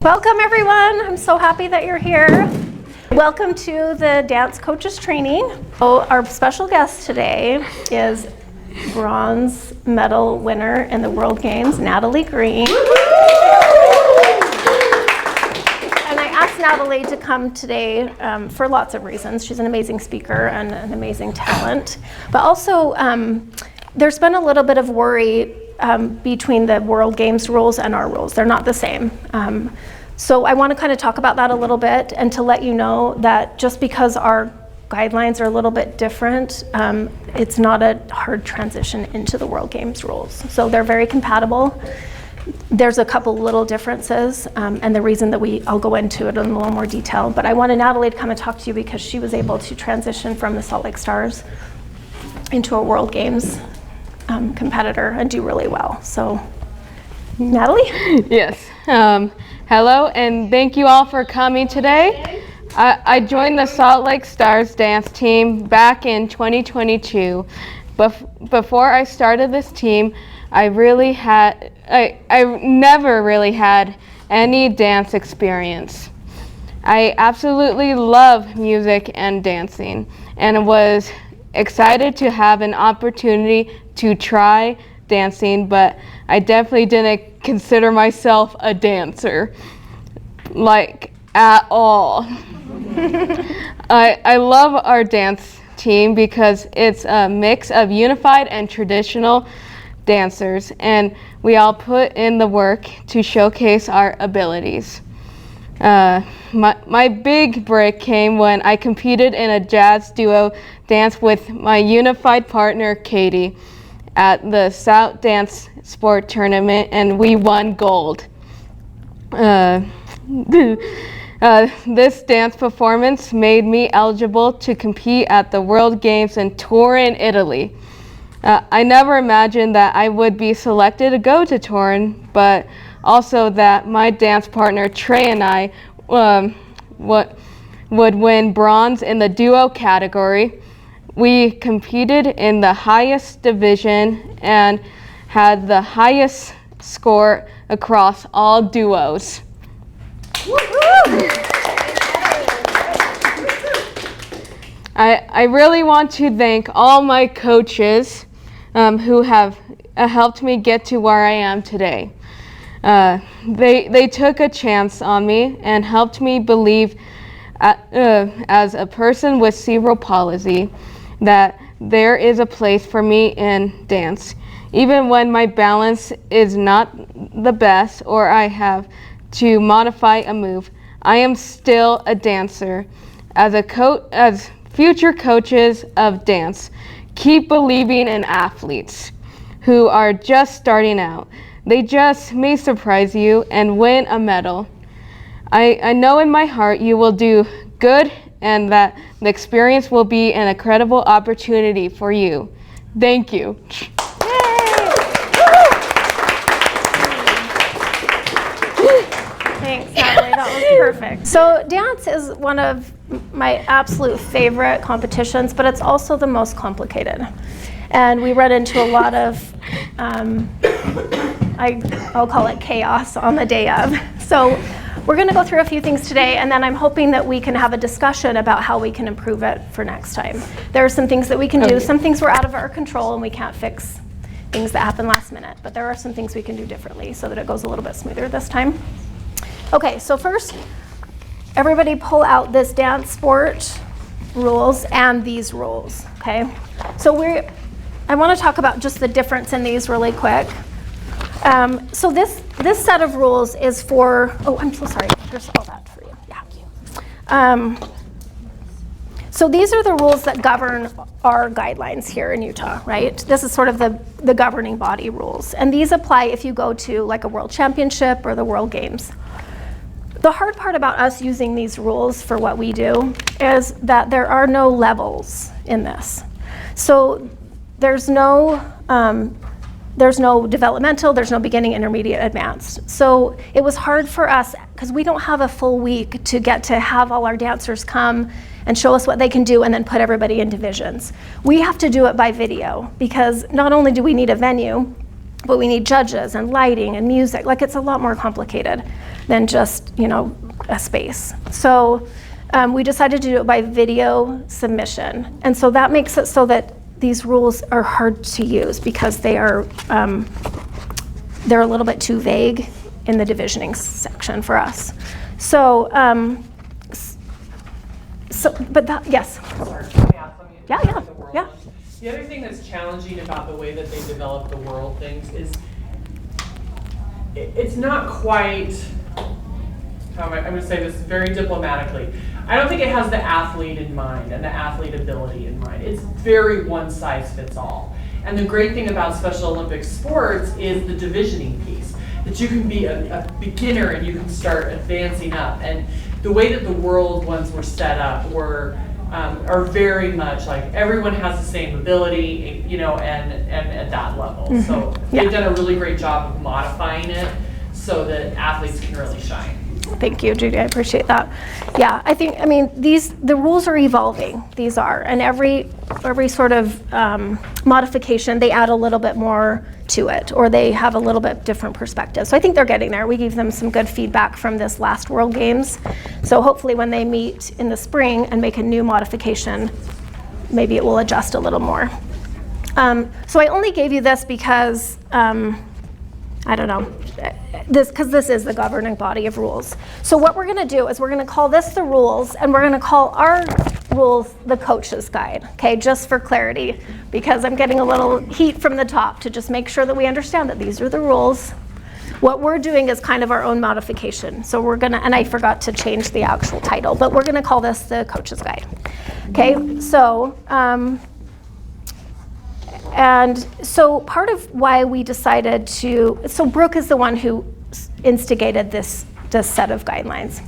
Welcome everyone, I'm so happy that you're here. Welcome to the Dance Coaches Training. Our special guest today is bronze medal winner in the World Games, Natalie Green. And I asked Natalie to come today for lots of reasons. She's an amazing speaker and an amazing talent. But also, there's been a little bit of worry between the World Games rules and our rules. They're not the same. So I want to kind of talk about that a little bit and to let you know that just because our guidelines are a little bit different, it's not a hard transition into the World Games rules. So they're very compatible. There's a couple little differences, and the reason that I'll go into it in a little more detail, but I wanted Natalie to come and talk to you because she was able to transition from the Salt Lake Stars into a World Games competitor and do really well. So, Natalie? Yes. Hello, and thank you all for coming today. I joined the Salt Lake Stars dance team back in 2022. Before I started this team, I never really had any dance experience. I absolutely love music and dancing, and was excited to have an opportunity to try dancing, but I definitely didn't consider myself a dancer, like at all. I love our dance team because it's a mix of unified and traditional dancers, and we all put in the work to showcase our abilities. My big break came when I competed in a jazz duo dance with my unified partner, Katie, at the South DanceSport tournament, and we won gold. This dance performance made me eligible to compete at the World Games and Turin, Italy. I never imagined that I would be selected to go to Turin, but also that my dance partner Trey and I would win bronze in the duo category. We competed in the highest division and had the highest score across all duos. I really want to thank all my coaches who have helped me get to where I am today. They took a chance on me and helped me believe as a person with cerebral palsy that there is a place for me in dance. Even when my balance is not the best or I have to modify a move, I am still a dancer. As future coaches of dance, keep believing in athletes who are just starting out. They just may surprise you and win a medal. I know in my heart you will do good and that the experience will be an incredible opportunity for you. Thank you. Thanks, Natalie, that was perfect. So dance is one of my absolute favorite competitions, but it's also the most complicated. And we run into a lot of, I'll call it chaos on the day of. So we're gonna go through a few things today, and then I'm hoping that we can have a discussion about how we can improve it for next time. There are some things that we can do. Some things were out of our control and we can't fix things that happen last minute, but there are some things we can do differently so that it goes a little bit smoother this time. Okay, so first, everybody pull out this DanceSport rules and these rules, okay? So I wanna talk about just the difference in these really quick. So this set of rules is for, oh, I'm so sorry, here's all that for you, yeah. So these are the rules that govern our guidelines here in Utah, right? This is sort of the governing body rules. And these apply if you go to like a world championship or the World Games. The hard part about us using these rules for what we do is that there are no levels in this. So there's no developmental, there's no beginning, intermediate, advanced. So it was hard for us because we don't have a full week to get to have all our dancers come and show us what they can do and then put everybody in divisions. We have to do it by video because not only do we need a venue, but we need judges and lighting and music. Like, it's a lot more complicated than just, a space. So we decided to do it by video submission. And so that makes it so that these rules are hard to use because they're a little bit too vague in the divisioning section for us. So, yes. Sorry, can I ask something? Yeah. The world Yeah. one? The other thing that's challenging about the way that they develop the world things is it's not quite, I'm going to say this very diplomatically. I don't think it has the athlete in mind and the athlete ability in mind. It's very one size fits all. And the great thing about Special Olympic sports is the divisioning piece, that you can be a beginner and you can start advancing up. And the way that the world ones were set up are very much like everyone has the same ability, and at that level. Mm-hmm. So they've done a really great job of modifying it so that athletes can really shine. Thank you, Judy. I appreciate that. Yeah, the rules are evolving. These are, and every sort of modification, they add a little bit more to it, or they have a little bit different perspective. So I think they're getting there. We gave them some good feedback from this last World Games. So hopefully when they meet in the spring and make a new modification, maybe it will adjust a little more. So I only gave you this because, I don't know, because this is the governing body of rules. So what we're going to do is we're going to call this the rules, and we're going to call our rules the coach's guide, okay, just for clarity, because I'm getting a little heat from the top to just make sure that we understand that these are the rules. What we're doing is kind of our own modification. So we're going to, and I forgot to change the actual title, but we're going to call this the coach's guide. Okay, so, and so part of why we decided so Brooke is the one who instigated this set of guidelines.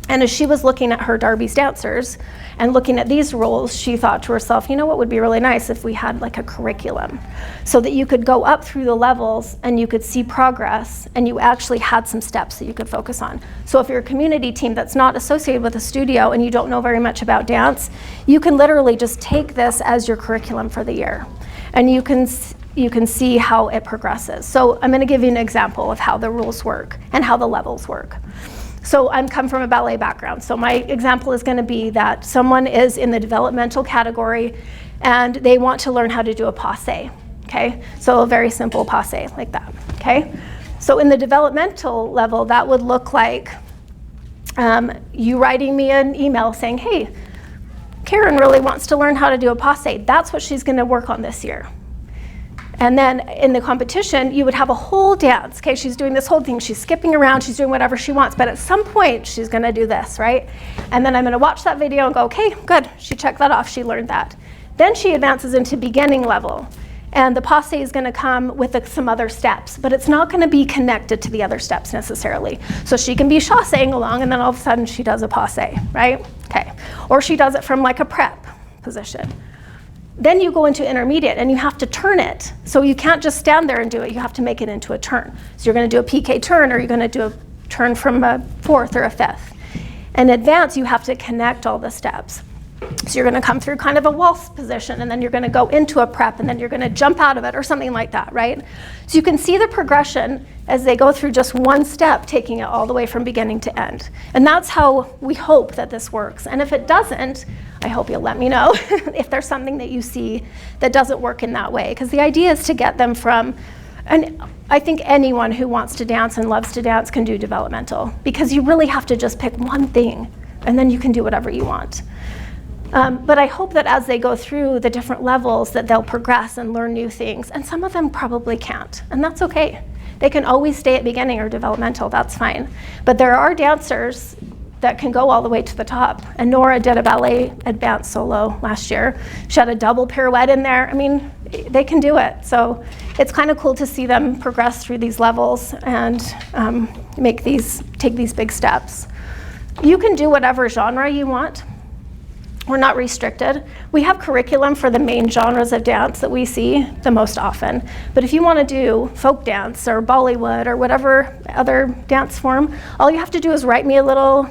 And as she was looking at her Darby's dancers and looking at these rules, she thought to herself, what would be really nice if we had like a curriculum so that you could go up through the levels and you could see progress and you actually had some steps that you could focus on. So if you're a community team that's not associated with a studio and you don't know very much about dance, you can literally just take this as your curriculum for the year. And you can see how it progresses. So I'm going to give you an example of how the rules work and how the levels work. So I come from a ballet background. So my example is going to be that someone is in the developmental category and they want to learn how to do a passe, okay? So a very simple passe like that, okay? So in the developmental level, that would look like you writing me an email saying, hey, Karen really wants to learn how to do a passe. That's what she's going to work on this year. And then in the competition, you would have a whole dance. Okay, she's doing this whole thing. She's skipping around. She's doing whatever she wants. But at some point, she's going to do this, right? And then I'm going to watch that video and go, okay, good. She checked that off. She learned that. Then she advances into beginning level. And the passe is going to come with some other steps. But it's not going to be connected to the other steps necessarily. So she can be chasseing along, and then all of a sudden, she does a passe, right? Okay. Or she does it from like a prep position. Then you go into intermediate and you have to turn it. So you can't just stand there and do it. You have to make it into a turn. So you're going to do a PK turn, or you're going to do a turn from a fourth or a fifth. In advance, you have to connect all the steps. So you're going to come through kind of a waltz position, and then you're going to go into a prep, and then you're going to jump out of it or something like that, right? So you can see the progression as they go through just one step, taking it all the way from beginning to end. And that's how we hope that this works. And if it doesn't, I hope you'll let me know if there's something that you see that doesn't work in that way. Because the idea is to get them from, and I think anyone who wants to dance and loves to dance can do developmental, because you really have to just pick one thing, and then you can do whatever you want. But I hope that as they go through the different levels that they'll progress and learn new things. And some of them probably can't, and that's okay. They can always stay at beginning or developmental, that's fine. But there are dancers that can go all the way to the top. And Nora did a ballet advanced solo last year. She had a double pirouette in there. I mean, they can do it. So it's kind of cool to see them progress through these levels and take these big steps. You can do whatever genre you want. We're not restricted. We have curriculum for the main genres of dance that we see the most often. But if you want to do folk dance or Bollywood or whatever other dance form, all you have to do is write me a little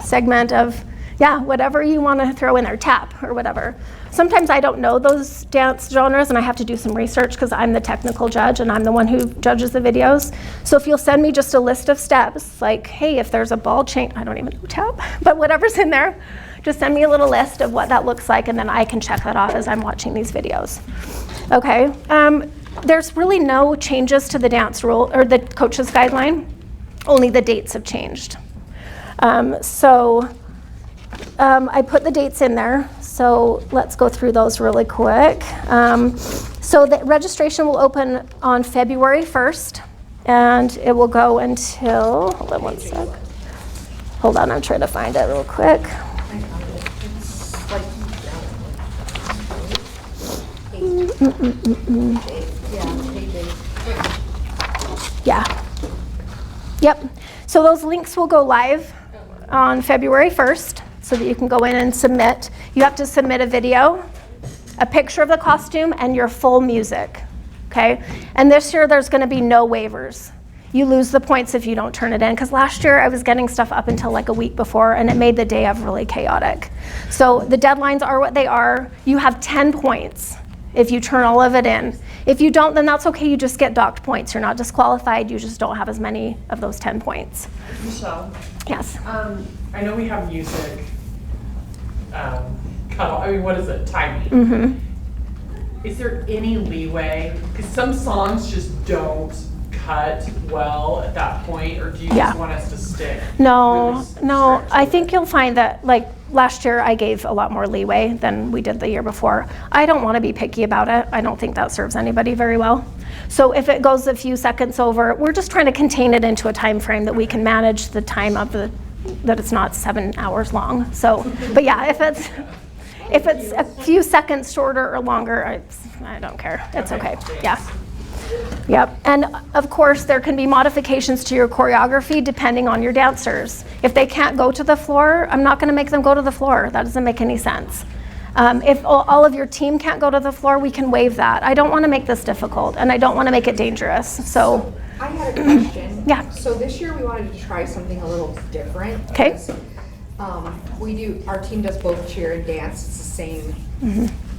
segment of, whatever you want to throw in there, tap or whatever. Sometimes I don't know those dance genres and I have to do some research because I'm the technical judge and I'm the one who judges the videos. So if you'll send me just a list of steps, like, hey, if there's a ball change, I don't even know tap, but whatever's in there, just send me a little list of what that looks like and then I can check that off as I'm watching these videos. Okay, there's really no changes to the dance rule or the coach's guideline, only the dates have changed. I put the dates in there, so let's go through those really quick. So the registration will open on February 1st, and it will go until, hold on one sec. Hold on, I'm trying to find it real quick. Yeah. Yep. So those links will go live on February 1st so that you can go in and submit. You have to submit a video, a picture of the costume, and your full music, okay? And this year there's gonna be no waivers. You lose the points if you don't turn it in, because last year I was getting stuff up until like a week before and it made the day of really chaotic. So the deadlines are what they are. You have 10 points if you turn all of it in. If you don't, then that's okay, you just get docked points. You're not disqualified, you just don't have as many of those 10 points. Michelle, Yes. I know we have music, cutoff, I mean, what is it, timing? Mm-hmm. Is there any leeway? Because some songs just don't cut well at that point, or do you Yeah. just want us to stick? No, really no, strict? I think you'll find that, like, last year I gave a lot more leeway than we did the year before. I don't want to be picky about it. I don't think that serves anybody very well. So if it goes a few seconds over, we're just trying to contain it into a time frame that we can manage the time of that it's not 7 hours long. So, but yeah, if it's a few seconds shorter or longer, I don't care. It's okay. Yeah. Yep, and of course there can be modifications to your choreography depending on your dancers. If they can't go to the floor, I'm not gonna make them go to the floor. That doesn't make any sense. If all of your team can't go to the floor, we can waive that. I don't wanna make this difficult and I don't wanna make it dangerous, so. I had a question. Yeah. So this year we wanted to try something a little different. Okay. because, our team does both cheer and dance. It's the same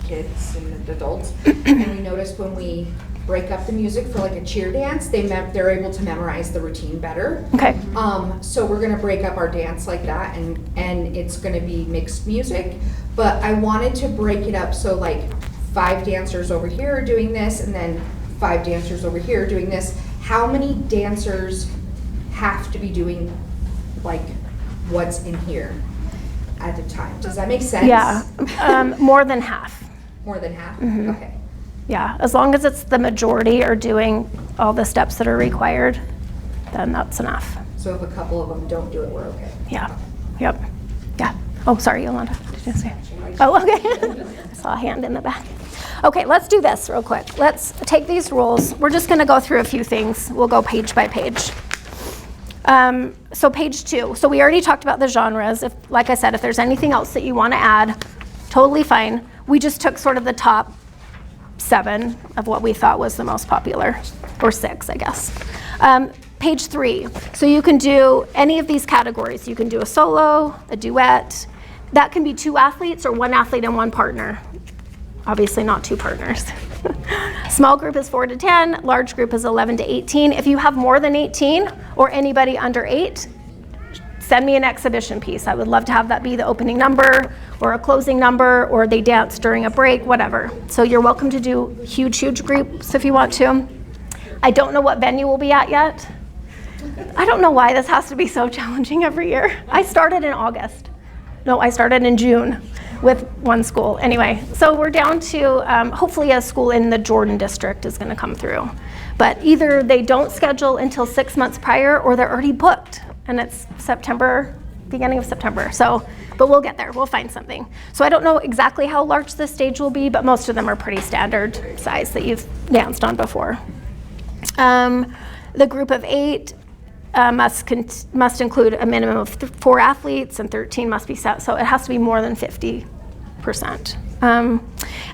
kids and adults. And we noticed when we break up the music for like a cheer dance, they're able to memorize the routine better. Okay, So we're gonna break up our dance like that and it's gonna be mixed music. But I wanted to break it up so like 5 dancers over here are doing this and then 5 dancers over here are doing this. How many dancers have to be doing like what's in here at a time? Does that make sense? yeah, more than half. More than half? Okay. Yeah, as long as it's the majority are doing all the steps that are required, then that's enough. So if a couple of them don't do it, we're okay. Yeah, yep, yeah. Oh, sorry, Yolanda, did you say? Oh, okay. I saw a hand in the back. Okay, let's do this real quick. Let's take these rules. We're just gonna go through a few things. We'll go page by page. So page 2. So we already talked about the genres. If, like I said, if there's anything else that you wanna add, totally fine. We just took sort of the top 7 of what we thought was the most popular, or 6, I guess. Page 3, so you can do any of these categories. You can do a solo, a duet. That can be 2 athletes or 1 athlete and 1 partner. Obviously not 2 partners. Small group is 4 to 10, large group is 11 to 18. If you have more than 18 or anybody under 8, send me an exhibition piece. I would love to have that be the opening number or a closing number, or they dance during a break, whatever. So you're welcome to do huge groups if you want to. I don't know what venue we'll be at yet. I don't know why this has to be so challenging every year. I started in August. No, I started in June with 1 school. Anyway, so we're down to hopefully a school in the Jordan district is gonna come through. But either they don't schedule until 6 months prior or they're already booked. And it's September, beginning of September. So, but we'll get there, we'll find something. So I don't know exactly how large this stage will be, but most of them are pretty standard size that you've danced on before. The group of 8 must include a minimum of 4 athletes and 13 must be set, so it has to be more than 50%. And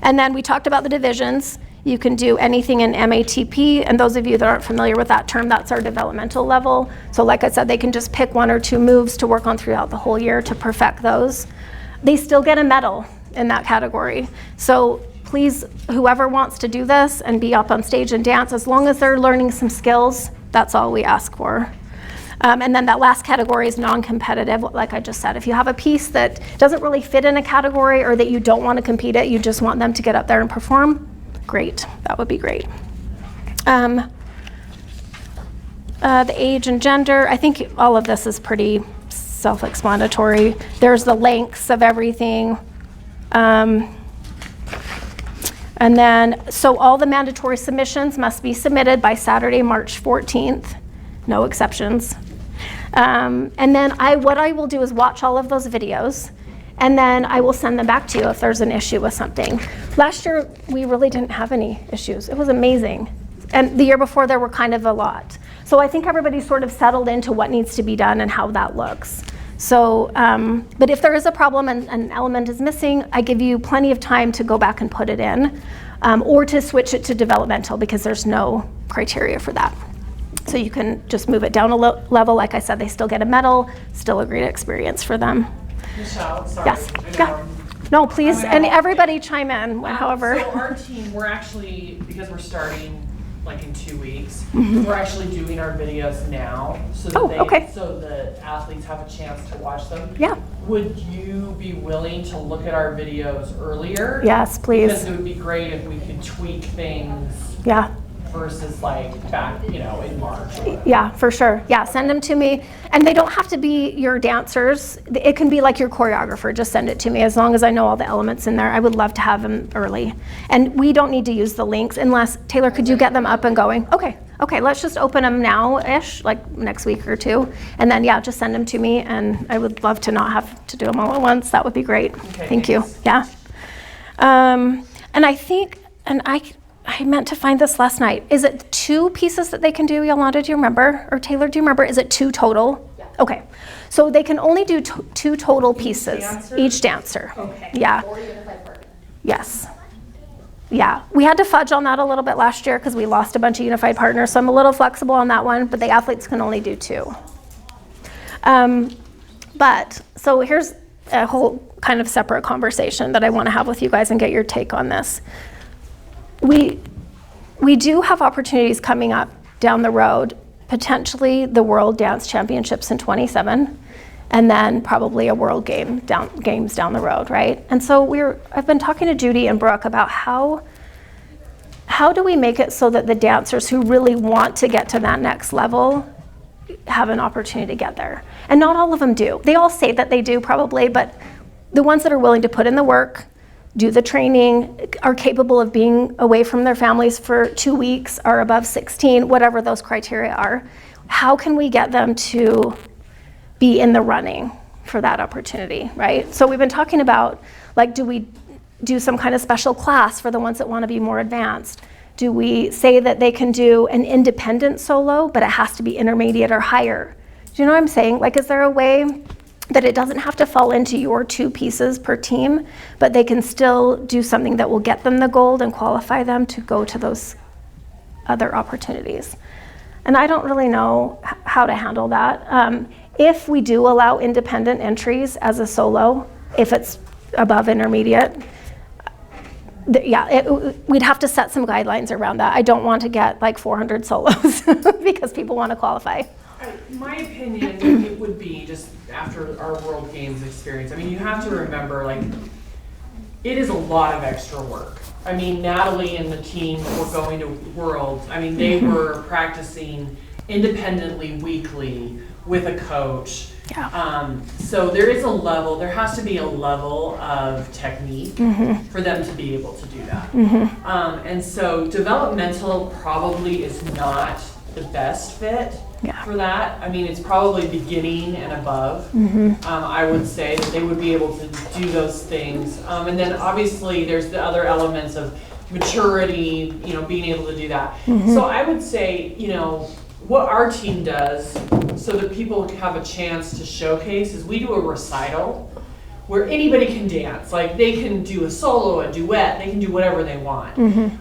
then we talked about the divisions. You can do anything in MATP, and those of you that aren't familiar with that term, that's our developmental level. So like I said, they can just pick 1 or 2 moves to work on throughout the whole year to perfect those. They still get a medal. in that category. So please, whoever wants to do this and be up on stage and dance, as long as they're learning some skills, that's all we ask for. And then that last category is non-competitive, like I just said. If you have a piece that doesn't really fit in a category or that you don't want to compete at, you just want them to get up there and perform, great, that would be great. The age and gender, I think all of this is pretty self-explanatory. There's the lengths of everything. And then, so all the mandatory submissions must be submitted by Saturday, March 14th, no exceptions. And then what I will do is watch all of those videos, and then I will send them back to you if there's an issue with something. Last year, we really didn't have any issues. It was amazing. And the year before, there were kind of a lot. So I think everybody's sort of settled into what needs to be done and how that looks. So, but if there is a problem and an element is missing, I give you plenty of time to go back and put it in, or to switch it to developmental, because there's no criteria for that. So you can just move it down a level. Like I said, they still get a medal, still a great experience for them. Michelle, sorry. Yes. Yeah. No, please, and everybody chime in, however. So our team, we're actually, because we're starting like in 2 weeks, we're actually doing our videos now so that so the athletes have a chance to watch them. Yeah. Would you be willing to look at our videos earlier? Yes, please. Because it would be great if we could tweak things. Yeah. Versus like back, in March. Yeah, for sure. Yeah, send them to me. And they don't have to be your dancers. It can be like your choreographer. Just send it to me as long as I know all the elements in there. I would love to have them early. And we don't need to use the links unless, Taylor, could you get them up and going? Okay, let's just open them now-ish, like next week or two. And then, yeah, just send them to me. And I would love to not have to do them all at once. That would be great. Okay, Thank you. Yeah. And I think, I meant to find this last night. Is it 2 pieces that they can do, Yolanda? Do you remember? Or Taylor, do you remember? Is it 2 total? Yeah. Okay. So they can only do 2 total pieces. Each dancer. Okay. Yeah. Or unified partner. Yes. Yeah. We had to fudge on that a little bit last year because we lost a bunch of unified partners. So I'm a little flexible on that one, but the athletes can only do 2. But so here's a whole kind of separate conversation that I want to have with you guys and get your take on this. We do have opportunities coming up down the road, potentially the World Dance Championships in 27, and then probably a World Games down the road, right? And so I've been talking to Judy and Brooke about how do we make it so that the dancers who really want to get to that next level have an opportunity to get there. And not all of them do. They all say that they do probably, but the ones that are willing to put in the work, do the training, are capable of being away from their families for 2 weeks, are above 16, whatever those criteria are, how can we get them to be in the running for that opportunity, right? So we've been talking about, like, do we do some kind of special class for the ones that want to be more advanced? Do we say that they can do an independent solo, but it has to be intermediate or higher? Do you know what I'm saying? Like, is there a way that it doesn't have to fall into your 2 pieces per team, but they can still do something that will get them the gold and qualify them to go to those other opportunities? And I don't really know how to handle that. If we do allow independent entries as a solo, if it's above intermediate, we'd have to set some guidelines around that. I don't want to get like 400 solos because people want to qualify. My opinion, it would be just after our World Games experience. I mean, you have to remember, like, it is a lot of extra work. I mean, Natalie and the team that were going to Worlds, I mean, they were practicing independently weekly with a coach. Yeah. So there has to be a level of technique for them to be able to do that. And so developmental probably is not the best fit for that. I mean, it's probably beginning and above. I would say that they would be able to do those things. And then obviously there's the other elements of maturity, being able to do that. So I would say, what our team does so that people have a chance to showcase is we do a recital where anybody can dance. Like, they can do a solo, a duet, they can do whatever they want.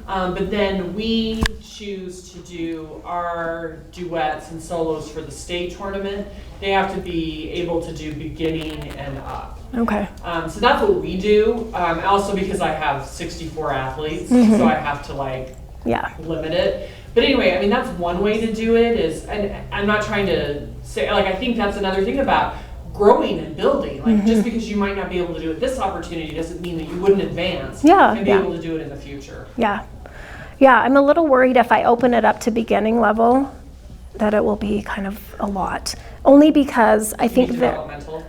But then we choose to do our duets and solos for the state tournament, they have to be able to do beginning and up. Okay. So that's what we do. Also because I have 64 athletes, so I have to limit it. But anyway, I mean, that's one way to do it is, and I'm not trying to say, I think that's another thing about growing and building. Just because you might not be able to do it this opportunity doesn't mean that you wouldn't advance and be able to do it in the future. Yeah. Yeah, I'm a little worried if I open it up to beginning level that it will be kind of a lot. Only because I think that Developmental?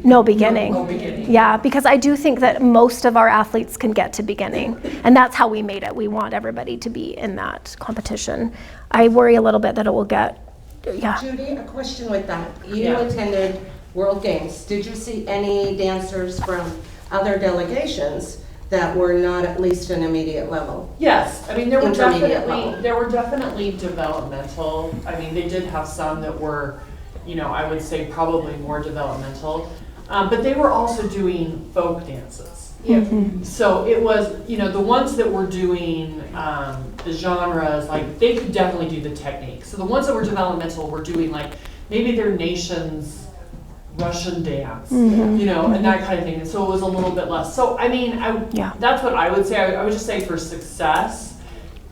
no beginning. Oh, beginning. Yeah, because I do think that most of our athletes can get to beginning, and that's how we made it. We want everybody to be in that competition. I worry a little bit that it will get, Judy, a question with that. You attended World Games. Did you see any dancers from other delegations that were not at least an immediate level? Yes, I mean, there were Intermediate level. definitely developmental. I mean, they did have some that were, I would say probably more developmental, but they were also doing folk dances. Yeah. So it was, the ones that were doing the genres, they could definitely do the technique. So the ones that were developmental were doing maybe their nation's Russian dance, and that kind of thing. And so it was a little bit less. So, I mean, that's what I would say. I would just say for success,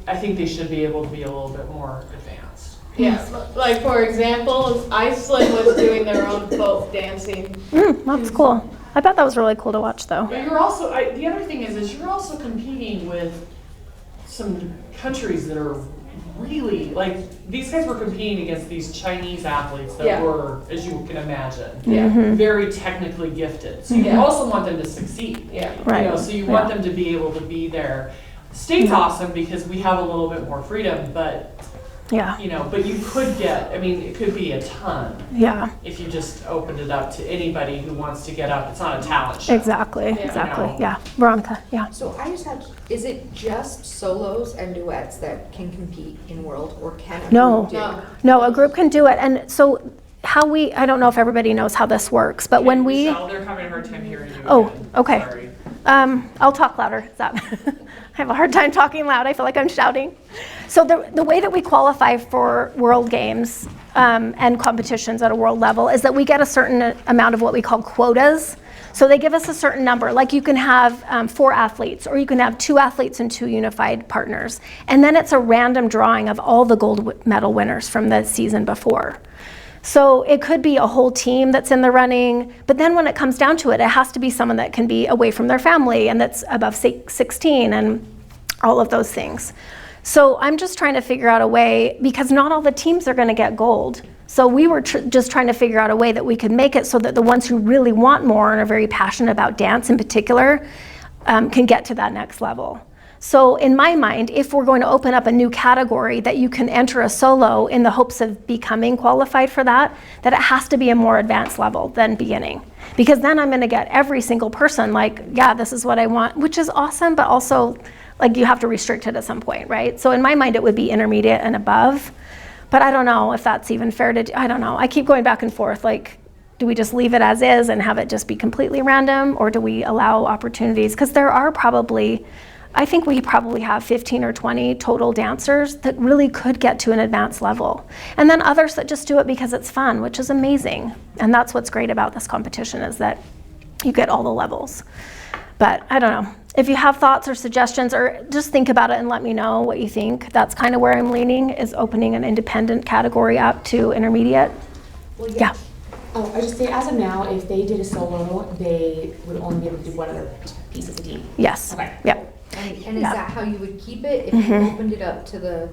I think they should be able to be a little bit more advanced. Yes, for example, Iceland was doing their own folk dancing. that's cool. I bet that was really cool to watch though. But you're also, the other thing is you're also competing with some countries that are really, these guys were competing against these Chinese athletes that were, as you can imagine, very technically gifted. So you also want them to succeed. Right. So you want them to be able to be there. State's awesome because we have a little bit more freedom, but but you could get, it could be a ton. If you just opened it up to anybody who wants to get up. It's not a talent show. Exactly. Veronica, So I just have, is it just solos and duets that can compete in World, or can a group do? No, a group can do it. And so I don't know if everybody knows how this works, but when we, Michelle, they're having a hard time hearing you. Oh, again. okay. Sorry. I'll talk louder. I have a hard time talking loud. I feel like I'm shouting. So the way that we qualify for World Games and competitions at a world level is that we get a certain amount of what we call quotas. So they give us a certain number, like you can have 4 athletes, or you can have 2 athletes and 2 unified partners. And then it's a random drawing of all the gold medal winners from the season before. So it could be a whole team that's in the running, but then when it comes down to it, it has to be someone that can be away from their family and that's above 16 and all of those things. So I'm just trying to figure out a way, because not all the teams are going to get gold. So we were just trying to figure out a way that we could make it so that the ones who really want more and are very passionate about dance in particular can get to that next level. So in my mind, if we're going to open up a new category that you can enter a solo in the hopes of becoming qualified for that it has to be a more advanced level than beginning. Because then I'm going to get every single person this is what I want, which is awesome, but also you have to restrict it at some point, right? So in my mind, it would be intermediate and above. But I don't know if that's even fair to do. I don't know. I keep going back and forth. Do we just leave it as is and have it just be completely random, or do we allow opportunities? Because there are I think we probably have 15 or 20 total dancers that really could get to an advanced level. And then others that just do it because it's fun, which is amazing. And that's what's great about this competition, is that you get all the levels. But I don't know. If you have thoughts or suggestions, or just think about it and let me know what you think. That's kind of where I'm leaning, is opening an independent category up to intermediate. Well, Yeah. Oh, I just say, as of now, if they did a solo, they would only be able to do one other piece of the team. Yes. Okay. Yep. And is that how you would keep it if you opened it up to the?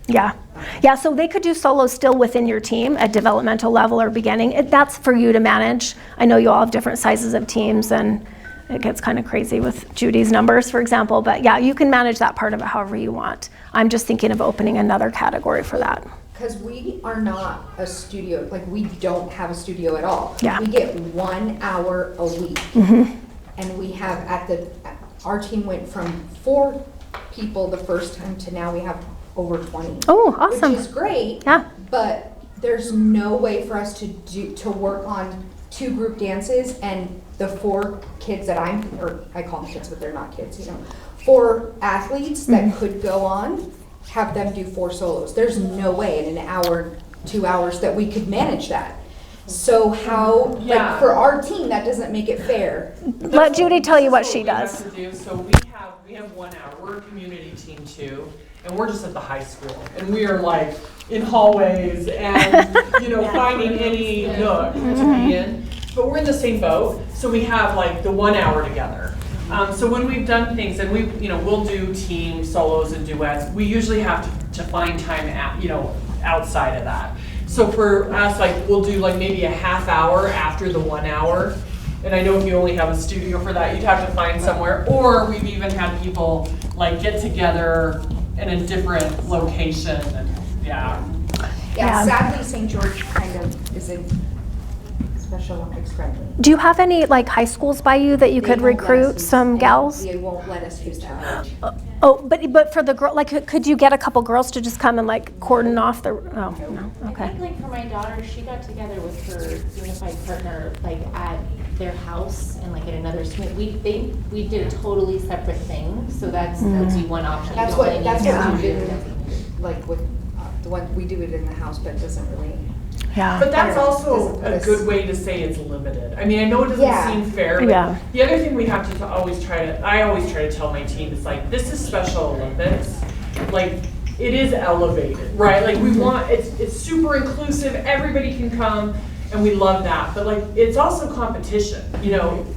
Yeah, so they could do solos still within your team at developmental level or beginning. That's for you to manage. I know you all have different sizes of teams, and it gets kind of crazy with Judy's numbers, for example. But yeah, you can manage that part of it however you want. I'm just thinking of opening another category for that. Because we are not a studio, we don't have a studio at all. Yeah. We get 1 hour a week. And we have our team went from 4 people the first time to now we have over 20. Oh, awesome. Which is great. Yeah. But there's no way for us to work on 2 group dances and the 4 kids that I call them kids, but they're not kids, 4 athletes that could go on have them do 4 solos. There's no way in an hour, 2 hours that we could manage that. So how, Yeah. like for our team, that doesn't make it fair. Let Judy tell you what she we have does. to do. So we have 1 hour. We're a community team too, and we're just at the high school, and we are like in hallways and finding any nook to be in. But we're in the same boat, so we have like the 1 hour together. So when we've done things, and we'll do team solos and duets. We usually have to find time outside of that. So for us, like we'll do like maybe a half hour after the 1 hour. And I know if you only have a studio for that, you'd have to find somewhere. Or we've even had people like get together in a different location. And Yeah, Yeah. sadly, St. George kind of isn't Special Olympics friendly. Do you have any like high schools by you that you They could won't let us recruit use- some gals? They won't let us use college. Oh, but for the girl, like, could you get a couple girls to just come and like cordon off the? Oh, no. I Okay. think like for my daughter, she got together with her unified partner like at their house and like in another swim. We did a totally separate thing, so that would be one option. That's You don't what really we need do, to- like with the one, we do it in the house, but it doesn't really. Yeah. But that's I don't know. also Doesn't put a us- good way to say it's limited. I mean, I know it doesn't Yeah. seem fair, but Yeah. the other thing we have to I always try to tell my team is like, this is Special Olympics. Like, it is elevated, right? Like we want, it's super inclusive, everybody can come, and we love that. But like, it's also competition,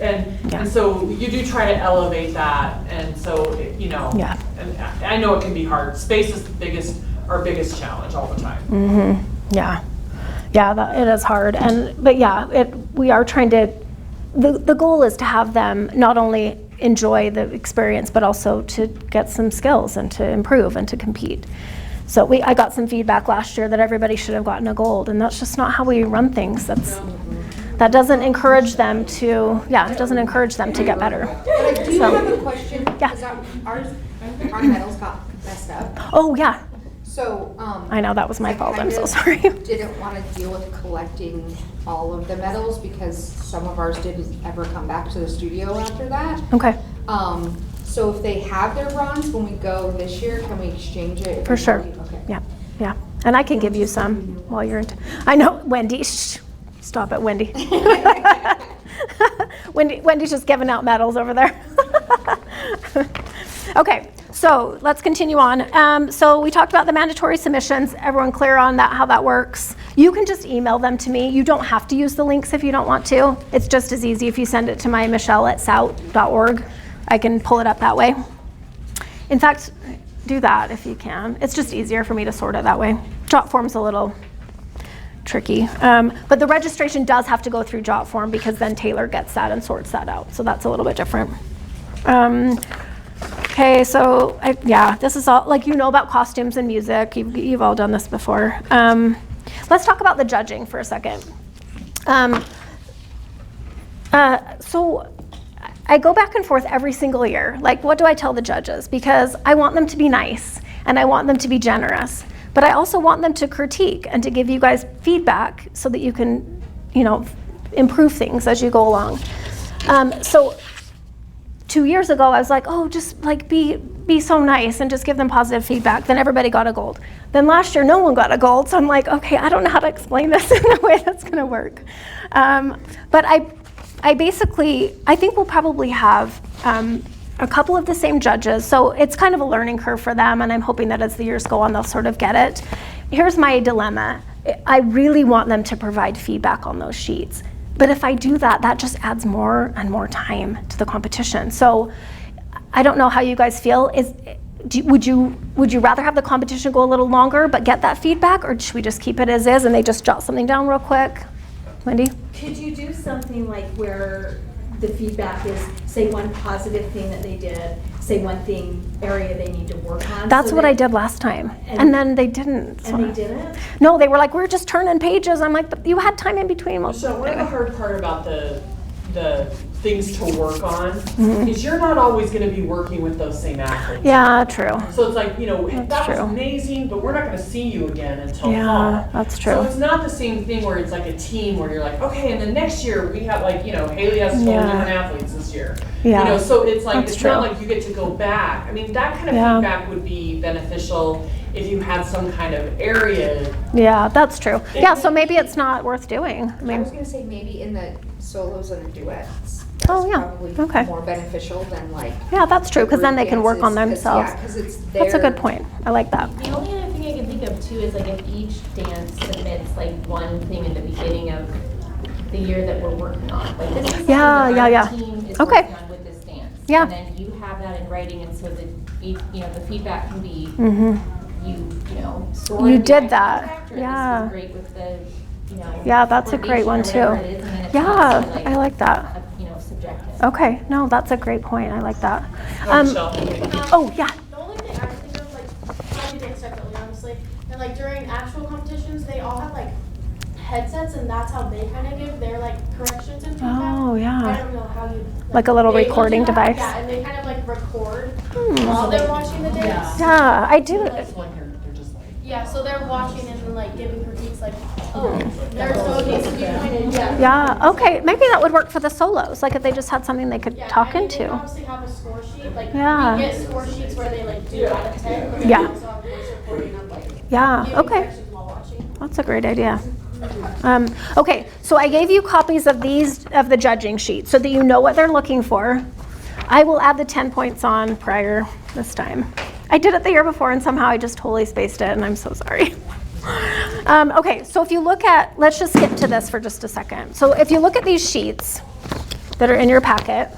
and so you do try to elevate that, and so, Yeah. and I know it can be hard. Space is our biggest challenge all the time. Yeah, it is hard, but we are trying to. The goal is to have them not only enjoy the experience, but also to get some skills and to improve and to compete. So I got some feedback last year that everybody should have gotten a gold, and that's just not how we run things. That doesn't encourage them to. Yeah, it doesn't encourage them to get better. But I do So- have a question, Yeah. because our medals got messed up. Oh yeah, So, I know that was my fault. I'm so kind of sorry. Didn't want to deal with collecting all of the medals because some of ours didn't ever come back to the studio after that. Okay, So if they have their bronze when we go this year, can we exchange it? for sure. Okay. Yeah, and I can give you some while you're in. I know, Wendy. Shh, stop it, Wendy. Wendy's just giving out medals over there. Okay, so let's continue on. So we talked about the mandatory submissions. Everyone clear on that, how that works? You can just email them to me. You don't have to use the links if you don't want to. It's just as easy if you send it to my michelle@sout.org. I can pull it up that way. In fact, do that if you can. It's just easier for me to sort it that way. Jotform's a little tricky. But the registration does have to go through Jotform because then Taylor gets that and sorts that out. So that's a little bit different. Okay, so this is all, like, about costumes and music. You've all done this before. Let's talk about the judging for a second. So I go back and forth every single year. Like, what do I tell the judges? Because I want them to be nice and I want them to be generous. But I also want them to critique and to give you guys feedback so that you can, improve things as you go along. So 2 years ago, I was like, oh, just like be so nice and just give them positive feedback. Then everybody got a gold. Then last year, no one got a gold. So I'm like, okay, I don't know how to explain this in a way that's going to work. But I think we'll probably have a couple of the same judges. So it's kind of a learning curve for them. And I'm hoping that as the years go on, they'll sort of get it. Here's my dilemma. I really want them to provide feedback on those sheets. But if I do that, that just adds more and more time to the competition. So I don't know how you guys feel. Would you rather have the competition go a little longer but get that feedback, or should we just keep it as is and they just jot something down real quick? Wendy? Could you do something like where the feedback is, say, one positive thing that they did, say one area they need to work on? That's so what that- I did last time. And then they didn't. And they didn't? No, they were like, we're just turning pages. I'm like, but you had time in between. So one of the hard part about the things to work on is you're not always going to be working with those same athletes. Yeah, true. So it's like, that true. was amazing, but we're not going to see you again until Yeah, fall. that's true. So it's not the same thing where it's like a team where you're like, okay, and then next year we have like, Haley has 12 Yeah. different athletes this year. Yeah. So it's like, That's it's not true. like you get to go back. I mean, that kind of Yeah. feedback would be beneficial if you had some kind of area. Yeah, that's true. Yeah, so maybe it's not worth doing. I I mean, was gonna say maybe in the solos and the duets. Oh, yeah. Probably Okay. more beneficial than like. yeah, that's true, because then they can work on dances, 'cause, themselves. Yeah, because it's their. That's a good point. I like that. The only other thing I can think of too is like if each dance submits like one thing in the beginning of the year that we're working on. Like this is something Yeah, that yeah, our yeah. team is Okay. working on with this dance. Yeah. And then you have that in writing, and so the feedback can be Mm-hmm. stored. You in the did eye that. contact, or Yeah. This was great with the, Yeah, that's a great one, coordination or too. whatever it is, and then it's Yeah, also, I like that. subjective. Okay, no, that's a great point. I like that. Michelle. Oh, yeah. The only thing I think of, like, I do dance separately, honestly, and like during actual competitions, they all have like headsets, and that's how they kind of give their like corrections and feedback. Oh, yeah. I don't know how you. Like a little able to recording do that. device. Yeah, and they kind of like record while they're watching the dance. Yeah, I do. It's like they're just like. Yeah, so they're watching and then like giving critiques like, oh, there's no needs to be pointed. Yeah. Yeah, okay. Maybe that would work for the solos, like if they just had something they could Yeah, talk I mean, They into. obviously have a score sheet, like Yeah. we get score sheets where they like do out of 10, but they Yeah. also have voice recording of like Yeah, giving okay. corrections while watching. That's a great idea. Okay, so I gave you copies of the judging sheet so that you know what they're looking for. I will add the 10 points on prior this time. I did it the year before and somehow I just totally spaced it and I'm so sorry. Okay, so if you look at, let's just skip to this for just a second. So if you look at these sheets that are in your packet,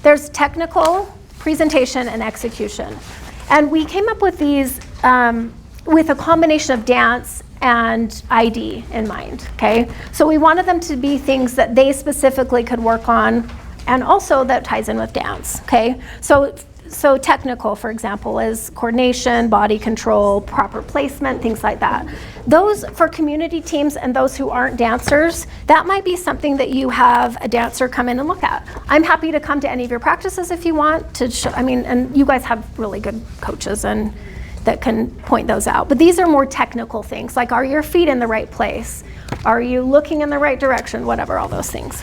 there's technical, presentation, and execution. And we came up with these with a combination of dance and ID in mind, okay? So we wanted them to be things that they specifically could work on and also that ties in with dance, okay? So technical, for example, is coordination, body control, proper placement, things like that. Those for community teams and those who aren't dancers, that might be something that you have a dancer come in and look at. I'm happy to come to any of your practices if you want to show, and you guys have really good coaches and that can point those out. But these are more technical things, like are your feet in the right place? Are you looking in the right direction? Whatever, all those things.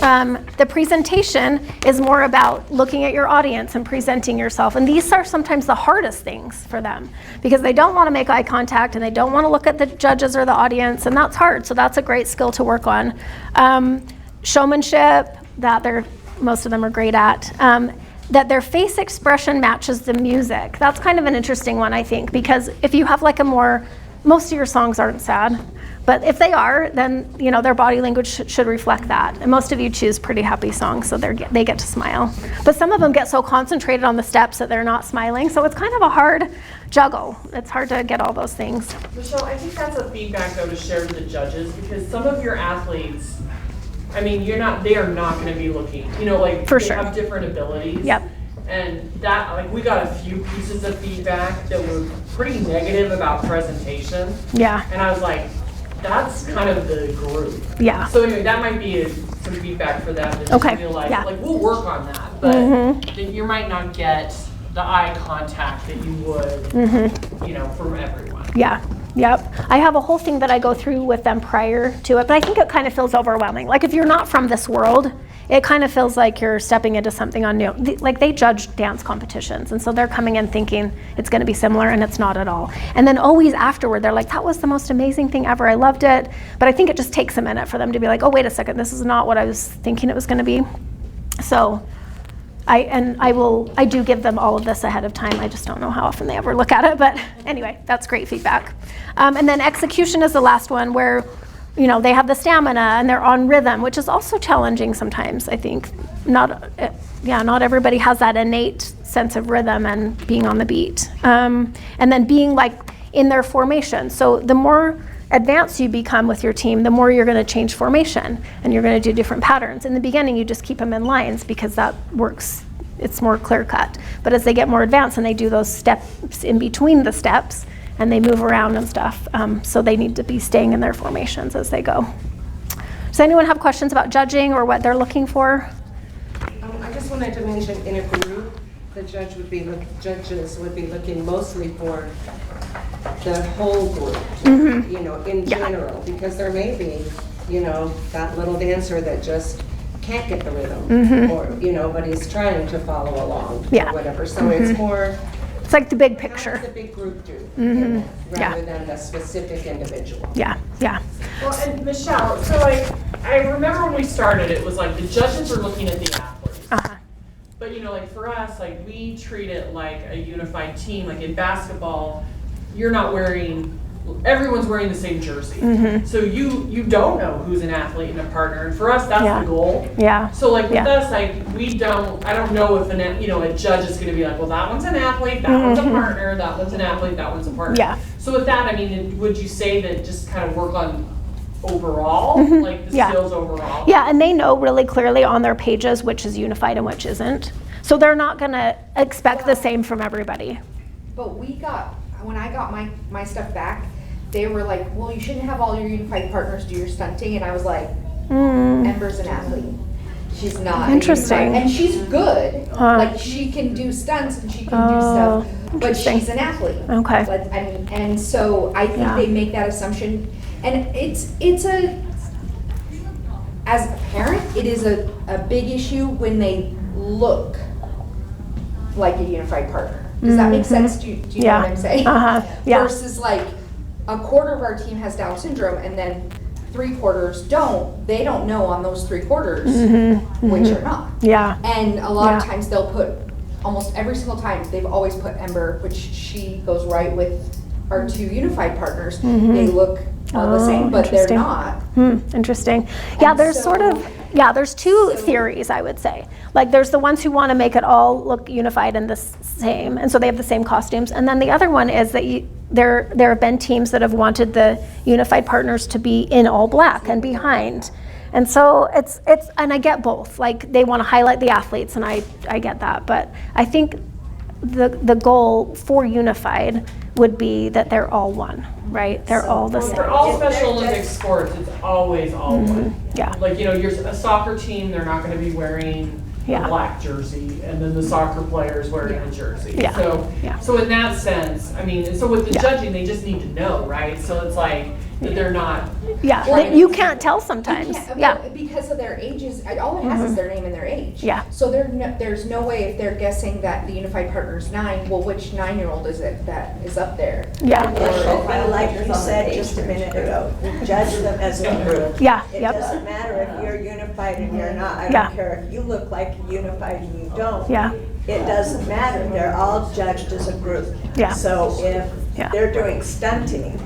The presentation is more about looking at your audience and presenting yourself. And these are sometimes the hardest things for them because they don't want to make eye contact and they don't want to look at the judges or the audience, and that's hard. So that's a great skill to work on. Showmanship, that most of them are great at. That their face expression matches the music. That's kind of an interesting one, I think, because if you have like most of your songs aren't sad, but if they are, then their body language should reflect that. And most of you choose pretty happy songs, so they get to smile. But some of them get so concentrated on the steps that they're not smiling, so it's kind of a hard juggle. It's hard to get all those things. Michelle, I think that's a feedback though to share to the judges because some of your athletes, I mean, they are not going to be looking, For they sure. have different abilities. Yep. And that, we got a few pieces of feedback that were pretty negative about presentation. Yeah. And I was like, that's kind of the group. Yeah. So anyway, that might be some feedback for them to Okay, feel like, yeah. we'll work on that, but you might not get the eye contact that you would, from everyone. Yeah. Yep. I have a whole thing that I go through with them prior to it, but I think it kind of feels overwhelming. Like if you're not from this world, it kind of feels like you're stepping into something unknown. Like they judge dance competitions, and so they're coming in thinking it's going to be similar, and it's not at all. And then always afterward, they're like, that was the most amazing thing ever. I loved it. But I think it just takes a minute for them to be like, oh, wait a second, this is not what I was thinking it was going to be. So I do give them all of this ahead of time. I just don't know how often they ever look at it. But anyway, that's great feedback. And then execution is the last one where they have the stamina and they're on rhythm, which is also challenging sometimes, I think. Not everybody has that innate sense of rhythm and being on the beat. And then being like in their formation. So the more advanced you become with your team, the more you're going to change formation and you're going to do different patterns. In the beginning, you just keep them in lines because that works. It's more clear cut. But as they get more advanced and they do those steps in between the steps, and they move around and stuff. So they need to be staying in their formations as they go. Does anyone have questions about judging or what they're looking for? I just wanted to mention, in a group, the judges would be looking mostly for the whole group, you know, in general, because there may be, you know, that little dancer that just can't get the rhythm, or, you know, but he's trying to follow along, or whatever. So it's more, It's like the big how picture. does the big group do, rather than the specific individual. Yeah, yeah. Well, and Michelle, so I remember when we started, it was like the judges were looking at the athletes. Uh-huh. But you know, like for us, like we treat it like a unified team. Like in basketball, you're not wearing, everyone's wearing the same jersey. So you don't know who's an athlete and a partner. And for us, that's the goal. Yeah. So like with us, like I don't know if a judge is gonna be like, well, that one's an athlete, that one's a partner, that one's an athlete, that one's a partner. Yeah. So with that, I mean, would you say that just kind of work on overall, like the skills overall? Yeah, and they know really clearly on their pages which is unified and which isn't. So they're not gonna expect the same from everybody. But when I got my stuff back, they were like, well, you shouldn't have all your unified partners do your stunting. And I was like, Ember's an athlete. She's not. Interesting. And she's good. Like she can do stunts and she can do stuff, but she's an athlete. Okay. But, and so I think they make that assumption. And it's as a parent, it is a big issue when they look like a unified partner. Does that make sense? Do you know what I'm saying? Versus like a quarter of our team has Down syndrome and then 3/4 don't. They don't know on those 3/4 which are not. Yeah. And a lot of times they'll put, almost every single time, they've always put Ember, which she goes right with our 2 unified partners. They look all the same, but they're not. Interesting. Yeah, And there's so- sort of, there's 2 theories, I would say. Like there's the ones who want to make it all look unified and the same, and so they have the same costumes. And then the other one is that there have been teams that have wanted the unified partners to be in all black and behind. And so it's and I get both. Like they want to highlight the athletes, and I get that. But I think the goal for unified would be that they're all one, right? They're all the same. For all Special Olympic sports, it's always all one. Yeah. Like, you know, you're a soccer team, they're not gonna be wearing a black jersey, and then the soccer player's wearing a jersey. Yeah. So in that sense, I mean, so with the judging, they just need to know, right? So it's like, that they're not. You can't tell sometimes. Because of their ages, all it has is their name and their age. Yeah. So there's no way, if they're guessing that the unified partner's 9, well, which 9-year-old is it that is up there? Yeah. Or like you said just a minute ago, judge them as a group. Yeah. It doesn't matter if you're unified and you're not. I Yeah. don't care if you look like unified and you don't. Yeah. It doesn't matter. They're all judged as a group. Yeah. So if they're doing stunting,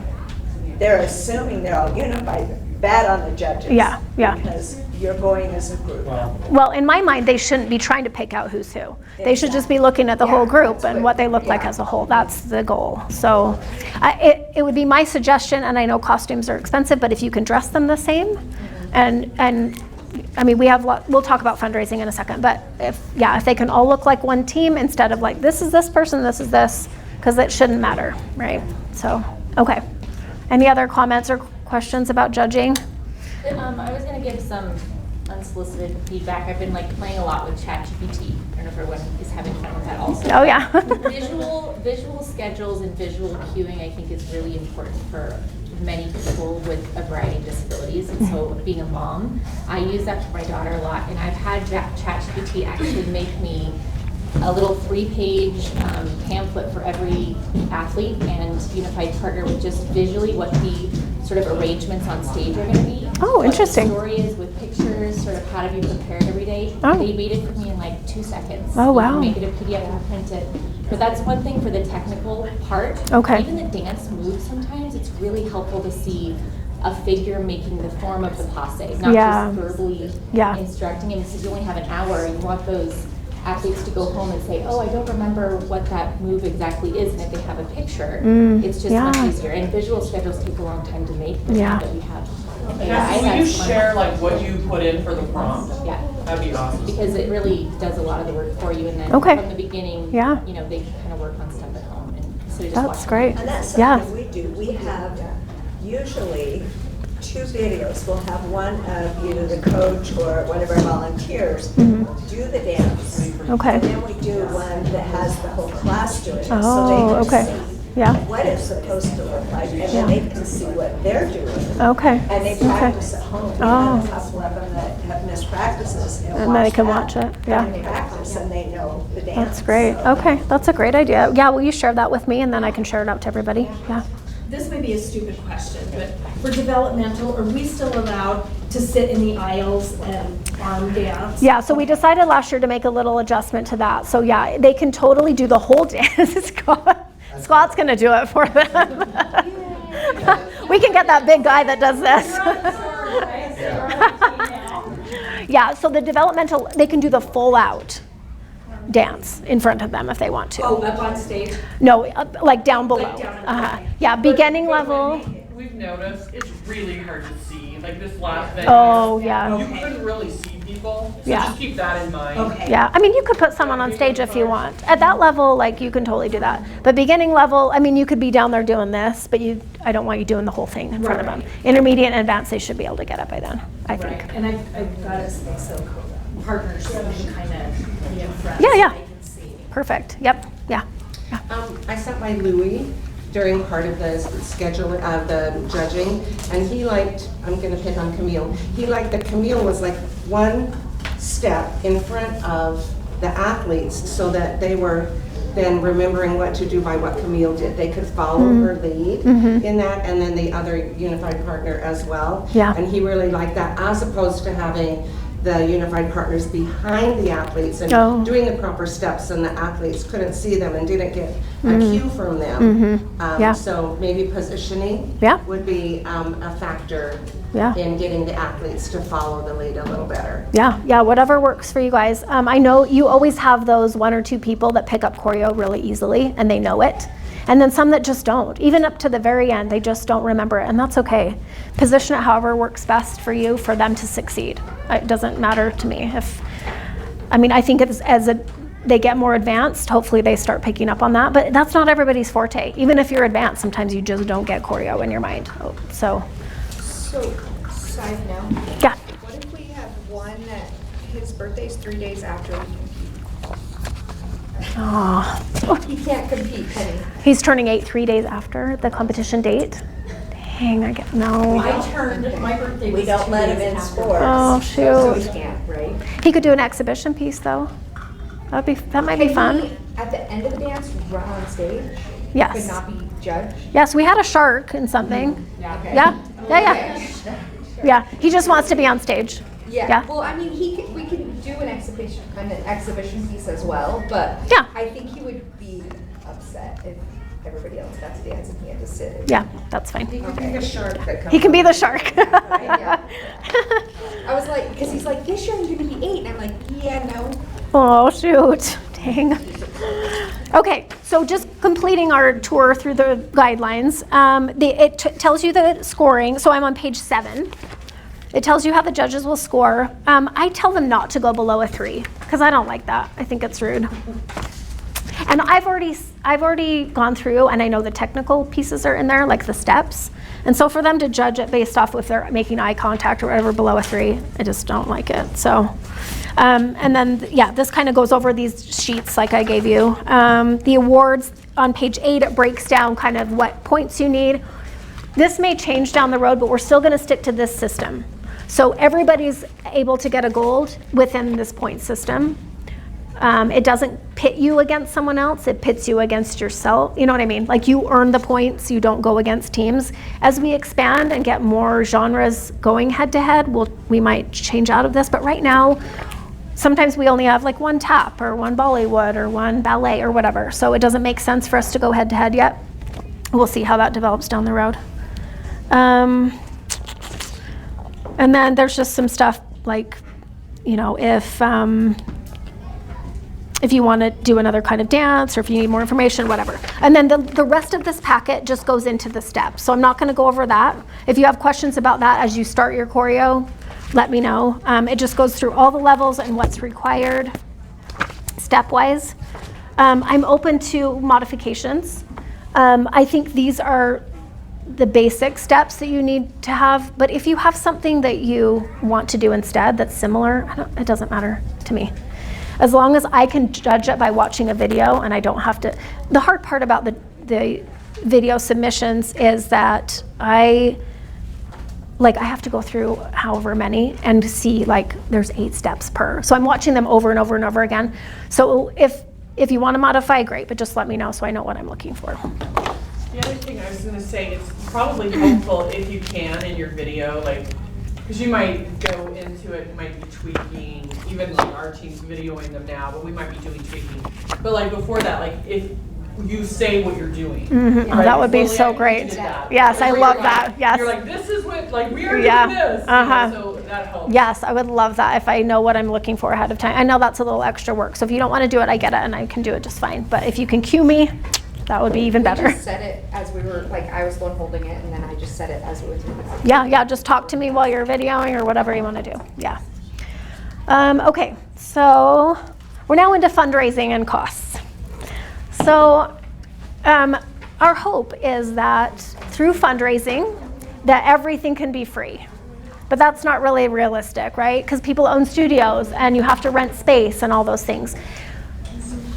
they're assuming they're all unified. Bad on the judges. Yeah. Because you're going as a group. Well, in my mind, they shouldn't be trying to pick out who's who. They should just be looking at the whole group and what they look like as a whole. That's the goal. So it would be my suggestion, and I know costumes are expensive, but if you can dress them the same, and I mean, we'll talk about fundraising in a second, but if they can all look like one team instead of like, this is this person, this is this, because it shouldn't matter, right? So, okay. Any other comments or questions about judging? I was gonna give some unsolicited feedback. I've been like playing a lot with ChatGPT. I don't know if everyone is having fun with that also. Oh yeah. Visual schedules and visual cueing I think is really important for many people with a variety of disabilities. And so being a mom, I use that for my daughter a lot, and I've had ChatGPT actually make me a little 3-page pamphlet for every athlete and unified partner with just visually what the sort of arrangements on stage are going to be. Oh, interesting. What the story is with pictures, sort of how to be prepared every day. Oh. They made it for me in like 2 seconds. Oh, wow. You can make it a PDF and print it. But that's one thing for the technical part. Okay. Even the dance moves, sometimes it's really helpful to see a figure making the form of the passe, not just verbally instructing him. Since you only have an hour, you want those athletes to go home and say, oh, I don't remember what that move exactly is, and if they have a picture, it's just much easier. And visual schedules take a long time to make, but now that we have AI, Will you share like what you put in for the prompt? Yeah. That'd be awesome. Because it really does a lot of the work for you, and then from the beginning, you know, they can kind of work on stuff at home. And so just That's great. And that's something we do. We have usually 2 videos. We'll have one of either the coach or one of our volunteers Mm-hmm. do the dance. Okay. And then we do one that has the whole class doing it. Oh, so they okay. can see Yeah. what it's supposed to look like, and then they can see what they're doing. Okay. And they practice at home. We Oh. have a couple of them that have missed practices And they can that. watch it, yeah. And they practice and they know the dance. That's great. So- Okay, that's a great idea. Yeah, will you share that with me and then I can share it out to everybody? Yeah. This may be a stupid question, but for developmental, are we still allowed to sit in the aisles and arm dance? Yeah, so we decided last year to make a little adjustment to that. So yeah, they can totally do the whole dance. Scott's gonna do it for them. We can get that big guy that does this. Yeah, so the developmental, they can do the full out dance in front of them if they want to. Oh, up on stage? No, like down below. Like down in the Uh-huh. Yeah, beginning level. We've noticed it's really hard to see, like this last thing. Oh, yeah. You couldn't really see people, so Yeah. just keep that in mind. Okay. Yeah, I mean, you could put someone on stage if you want. At that level, like, you can totally do that. But beginning level, I mean, you could be down there doing this, but I don't want you doing the whole thing in front of them. Intermediate and advanced, they should be able to get it by then, I think. Right, and I've got it so partners can kind of be in front. Yeah, so yeah. they can see. Perfect, yep, yeah. I sat by Louis during part of the schedule of the judging, and he liked, I'm gonna pick on Camille, he liked that Camille was like one step in front of the athletes so that they were then remembering what to do by what Camille did. They could follow her lead in that, and then the other unified partner as well. Yeah. And he really liked that, as opposed to having the unified partners behind the athletes and Oh. doing the proper steps, and the athletes couldn't see them and didn't get a cue from them. Yeah. So maybe positioning Yeah. would be a factor Yeah. in getting the athletes to follow the lead a little better. Yeah, whatever works for you guys. I know you always have those 1 or 2 people that pick up choreo really easily and they know it. And then some that just don't. Even up to the very end, they just don't remember it, and that's okay. Position it however works best for you for them to succeed. It doesn't matter to me. I think they get more advanced, hopefully they start picking up on that, but that's not everybody's forte. Even if you're advanced, sometimes you just don't get choreo in your mind. So, Side note, yeah. what if we have one that his birthday's 3 days after we Aw. compete? He can't compete, Penny. He's turning 8 3 days after the competition date. Dang, no. My birthday was We don't 2 let him days in after. sports. Oh, So he shoot. can't, right? He could do an exhibition piece though. That might be Can fun. he, at the end of the dance, run on stage? Yes. Could not be judged? Yes, we had a shark in something. Okay. Yeah, yeah. Yeah, he just wants to be on stage. Yeah. Well, I mean, we can do an exhibition piece as well, but Yeah. I think he would be upset if everybody else got to dance and he had to sit. Yeah, that's fine. He could be the shark that comes. He can be the shark. Yeah. I was like, because he's like, this year I'm gonna be 8, and I'm like, yeah, no. Oh, shoot. Dang. Okay, so just completing our tour through the guidelines. It tells you the scoring. So I'm on page 7. It tells you how the judges will score. I tell them not to go below a 3 because I don't like that. I think it's rude. And I've already gone through, and I know the technical pieces are in there, like the steps. And so for them to judge it based off if they're making eye contact or whatever below a 3, I just don't like it. So, and then, yeah, this kind of goes over these sheets like I gave you. The awards on page 8, it breaks down kind of what points you need. This may change down the road, but we're still going to stick to this system. So everybody's able to get a gold within this point system. It doesn't pit you against someone else, it pits you against yourself. You know what I mean? Like you earn the points, you don't go against teams. As we expand and get more genres going head to head, we might change out of this, but right now, sometimes we only have like one tap or one Bollywood or one ballet or whatever. So it doesn't make sense for us to go head to head yet. We'll see how that develops down the road. And then there's just some stuff like, you know, if you want to do another kind of dance or if you need more information, whatever. And then the rest of this packet just goes into the steps. So I'm not going to go over that. If you have questions about that as you start your choreo, let me know. It just goes through all the levels and what's required stepwise. I'm open to modifications. I think these are the basic steps that you need to have. But if you have something that you want to do instead that's similar, it doesn't matter to me. As long as I can judge it by watching a video and I don't have to. The hard part about the video submissions is that I have to go through however many and see there's 8 steps per. So I'm watching them over and over and over again. So if you want to modify, great, but just let me know so I know what I'm looking for. The other thing I was going to say, it's probably helpful if you can in your video, because you might go into it, you might be tweaking, even our team's videoing them now, but we might be doing tweaking. But before that, if you say what you're doing. Mm-hmm. Right? That would be Before so the great. activity did that. Yes, I Where love you're that. Yes. You're this is what, we are Yeah. doing this. Uh-huh. So that helps. Yes, I would love that if I know what I'm looking for ahead of time. I know that's a little extra work, so if you don't want to do it, I get it, and I can do it just fine. But if you can cue me, that would be even better. We just said it as we were, I was the one holding it, and then I just said it as we were doing it. Yeah, just talk to me while you're videoing or whatever you want to do. Yeah. Okay, so we're now into fundraising and costs. So our hope is that through fundraising, that everything can be free. But that's not really realistic, right? Because people own studios and you have to rent space and all those things.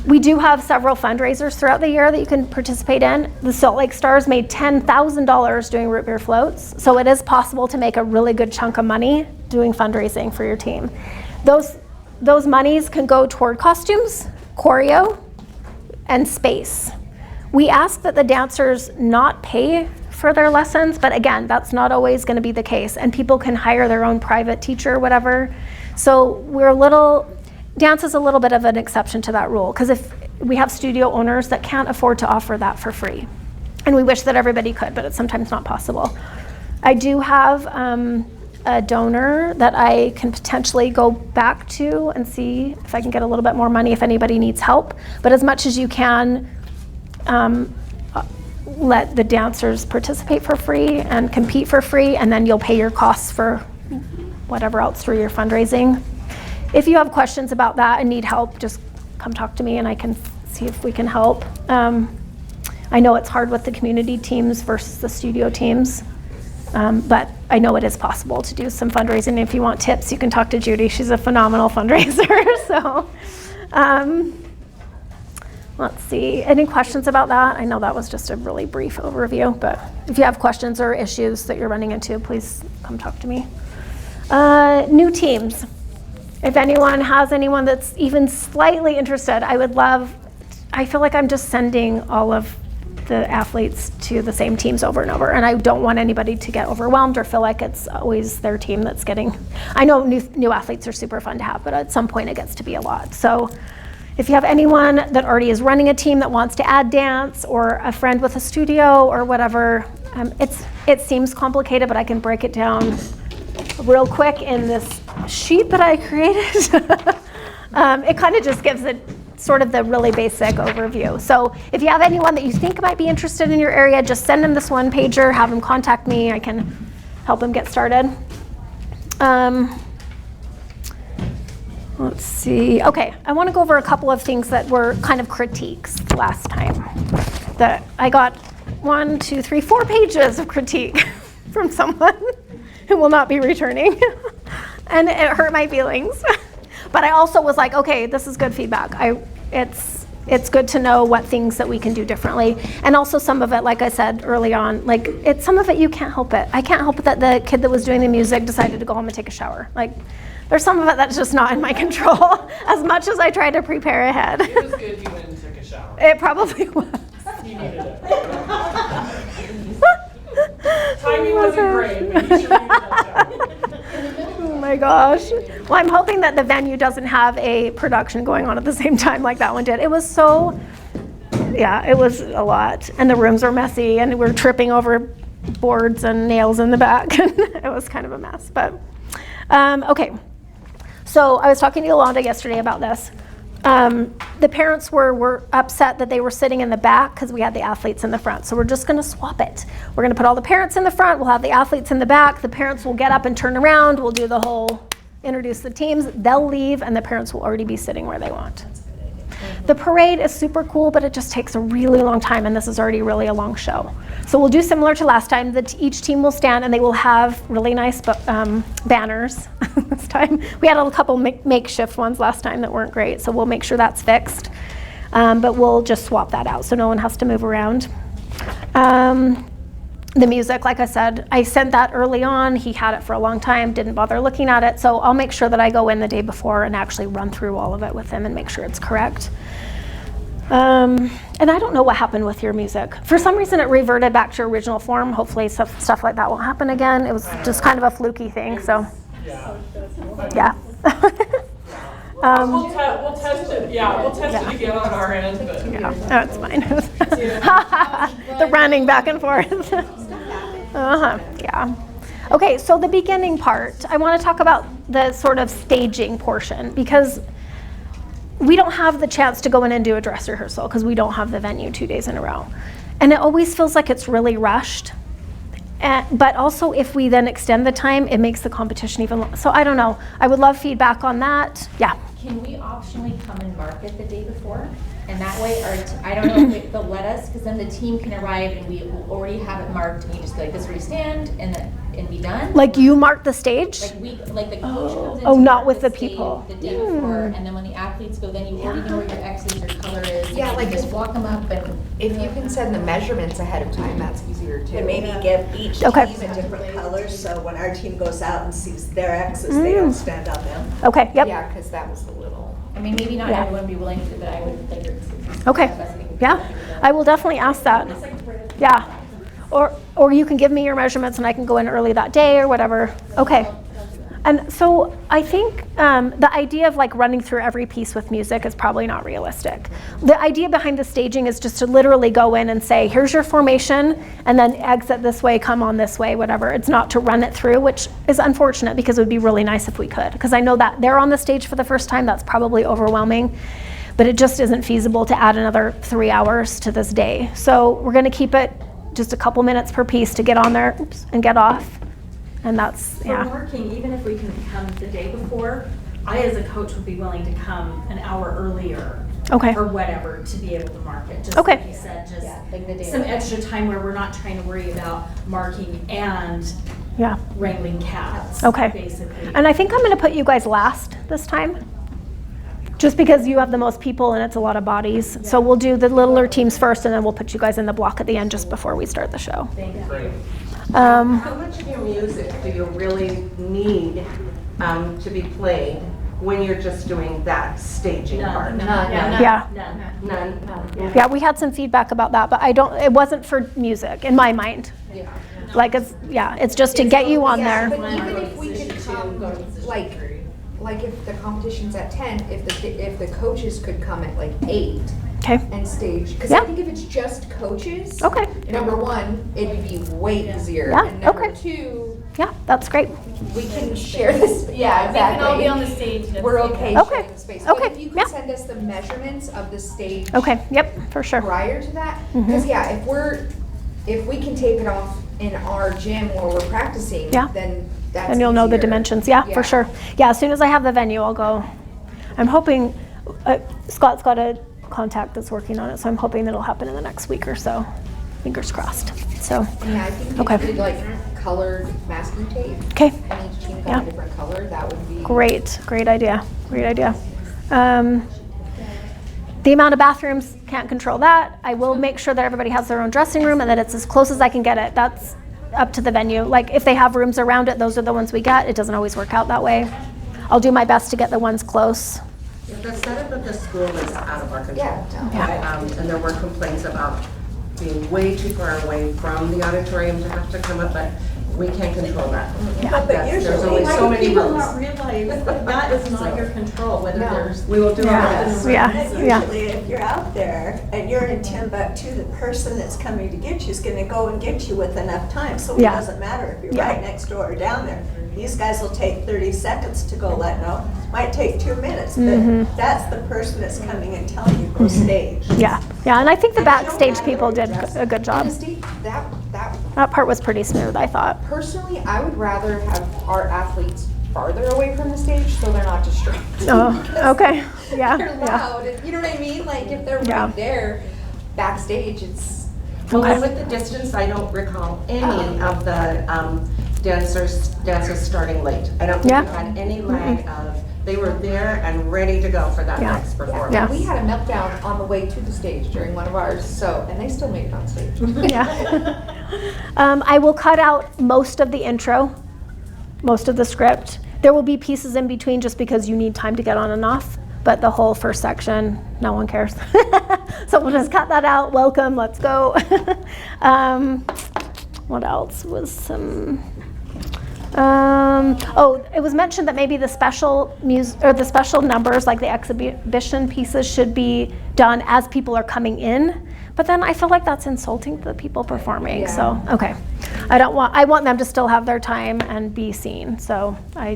We do have several fundraisers throughout the year that you can participate in. The Salt Lake Stars made $10,000 doing root beer floats. So it is possible to make a really good chunk of money doing fundraising for your team. Those monies can go toward costumes, choreo, and space. We ask that the dancers not pay for their lessons, but again, that's not always going to be the case. And people can hire their own private teacher or whatever. So dance is a little bit of an exception to that rule, because if we have studio owners that can't afford to offer that for free. And we wish that everybody could, but it's sometimes not possible. I do have a donor that I can potentially go back to and see if I can get a little bit more money if anybody needs help. But as much as you can, let the dancers participate for free and compete for free, and then you'll pay your costs for whatever else through your fundraising. If you have questions about that and need help, just come talk to me and I can see if we can help. I know it's hard with the community teams versus the studio teams, but I know it is possible to do some fundraising. If you want tips, you can talk to Judy. She's a phenomenal fundraiser. So let's see, any questions about that? I know that was just a really brief overview, but if you have questions or issues that you're running into, please come talk to me. New teams. If anyone has anyone that's even slightly interested, I feel like I'm just sending all of the athletes to the same teams over and over, and I don't want anybody to get overwhelmed or feel like it's always their team that's getting. I know new athletes are super fun to have, but at some point it gets to be a lot. So if you have anyone that already is running a team that wants to add dance, or a friend with a studio or whatever, it seems complicated, but I can break it down real quick in this sheet that I created. It kind of just gives it sort of the really basic overview. So if you have anyone that you think might be interested in your area, just send them this one pager, have them contact me. I can help them get started. Let's see. Okay, I want to go over a couple of things that were kind of critiques last time. That I got 4 pages of critique from someone who will not be returning. And it hurt my feelings. But I also was like, okay, this is good feedback. It's good to know what things that we can do differently. And also some of it, like I said early on, some of it you can't help it. I can't help it that the kid that was doing the music decided to go home and take a shower. There's some of it that's just not in my control, as much as I try to prepare ahead. It was good you went and took a shower. It probably was. You needed it. Timing wasn't great, but you sure needed that shower. Oh my gosh. Well, I'm hoping that the venue doesn't have a production going on at the same time like that one did. It was it was a lot. And the rooms were messy, and we're tripping over boards and nails in the back. It was kind of a mess, but okay. So I was talking to Yolanda yesterday about this. The parents were upset that they were sitting in the back because we had the athletes in the front. So we're just going to swap it. We're going to put all the parents in the front. We'll have the athletes in the back. The parents will get up and turn around. We'll do the whole introduce the teams. They'll leave, and the parents will already be sitting where they want. The parade is super cool, but it just takes a really long time, and this is already really a long show. So we'll do similar to last time. Each team will stand, and they will have really nice banners this time. We had a couple makeshift ones last time that weren't great, so we'll make sure that's fixed. But we'll just swap that out so no one has to move around. The music, like I said, I sent that early on. He had it for a long time, didn't bother looking at it. So I'll make sure that I go in the day before and actually run through all of it with him and make sure it's correct. And I don't know what happened with your music. For some reason, it reverted back to original form. Hopefully stuff like that won't happen again. It was just kind of a fluky thing, so. Yeah. We'll test it. Yeah, we'll test it again on our end. But Yeah, that's fine. The running back and forth. Yeah. Okay, so the beginning part, I want to talk about the sort of staging portion because we don't have the chance to go in and do a dress rehearsal because we don't have the venue 2 days in a row. And it always feels like it's really rushed. But also if we then extend the time, it makes the competition even longer. So I don't know. I would love feedback on that. Yeah. Can we optionally come and mark it the day before? And that way, I don't know if they'll let us, because then the team can arrive and we will already have it marked, and we just be like, this is where you stand, and be done. Like you mark the stage? Like the coach comes in. Oh, to not mark with the stage people. The day before, and then when the athletes go, then you already know where your X is, your color is. Yeah, you like just walk them up and. If you can send the measurements ahead of time, that's easier too. And maybe give each Okay. team a different color, so when our team goes out and sees their X's, they don't stand on them. Okay, yep. Yeah, because that was a little. I mean, maybe not Yeah. everyone would be willing to, but I would like. Okay. Yeah, I will definitely ask that. Yeah. Or you can give me your measurements and I can go in early that day or whatever. Okay. And so I think the idea of like running through every piece with music is probably not realistic. The idea behind the staging is just to literally go in and say, here's your formation, and then exit this way, come on this way, whatever. It's not to run it through, which is unfortunate because it would be really nice if we could. Because I know that they're on the stage for the first time, that's probably overwhelming. But it just isn't feasible to add another 3 hours to this day. So we're gonna keep it just a couple minutes per piece to get on there and get off. And that's, For yeah. marking, even if we can come the day before, I as a coach would be willing to come an hour earlier. Okay. Or whatever to be able to mark it. Just Okay. like you said, just like the day some of. extra time where we're not trying to worry about marking and Yeah. wrangling cats. Okay. Basically. And I think I'm gonna put you guys last this time. Just because you have the most people and it's a lot of bodies. So we'll do the littler teams first and then we'll put you guys in the block at the end just before we start the show. great. How much of your music do you really need to be played when you're just doing that staging part? Yeah. None? Yeah, we had some feedback about that, but it wasn't for music in my mind. Like it's just to get you on Yeah, there. but even if we could come, like if the competition's at 10, if the coaches could come at like 8 Okay. and stage, because Yeah. I think if it's just coaches, Okay. number one, it'd be way easier, Yeah, and number okay. two, Yeah, that's great. we can share this. Yeah, exactly. We can all be on the stage. and We're everything. okay Okay. sharing the space. Okay, But if you yeah. could send us the measurements of the stage Okay, yep, for sure. prior to that, because if we can tape it off in our gym where we're practicing, Yeah. then that's And you'll know the easier. dimensions, yeah, for sure. Yeah, as soon as I have the venue, I'll go. I'm hoping, Scott's got a contact that's working on it, so I'm hoping that'll happen in the next week or so. Fingers crossed, so. Yeah, I think Okay. if you did like colored masking tape, Okay, and each team got Yeah. a different color, that would be. great idea, great idea. The amount of bathrooms, can't control that. I will make sure that everybody has their own dressing room and that it's as close as I can get it. That's up to the venue. Like if they have rooms around it, those are the ones we get. It doesn't always work out that way. I'll do my best to get the ones close. The setup of the school is out of our control. Yeah. And there were complaints about being way too far away from the auditorium to have to come up, but we can't control that. But There's only usually, so many People rooms. not realize that is not your control, whether there's. We will do our best. Yeah, yeah. usually if you're out there and you're in Timbuktu, the person that's coming to get you is gonna go and get you with enough time, so it Yeah. doesn't matter if you're Yeah. right next door or down there. These guys will take 30 seconds to go let know, might take 2 minutes, but that's the person that's coming and telling you go stage. Yeah, and I think the backstage people did a good job. Honesty, that That part was pretty smooth, I thought. personally, I would rather have our athletes farther away from the stage so they're not distracted. Oh, okay. Yeah, they're yeah. loud. You know what I mean? Like if they're Yeah. right there, backstage, it's Well, Okay. and with the distance, I don't recall any of the dancers starting late. I don't think Yeah. we had any lag of, they were there and ready to go for that Yeah. next performance. Yeah. we had a meltdown on the way to the stage during one of ours. So and they still made it on stage. Yeah. I will cut out most of the intro, most of the script. There will be pieces in between just because you need time to get on and off, but the whole first section, no one cares. So we'll just cut that out. Welcome, let's go. What else was some? It was mentioned that maybe the special the special numbers, like the exhibition pieces, should be done as people are coming in. But then I feel like that's insulting to the people performing. Yeah. So okay, I want them to still have their time and be seen. So I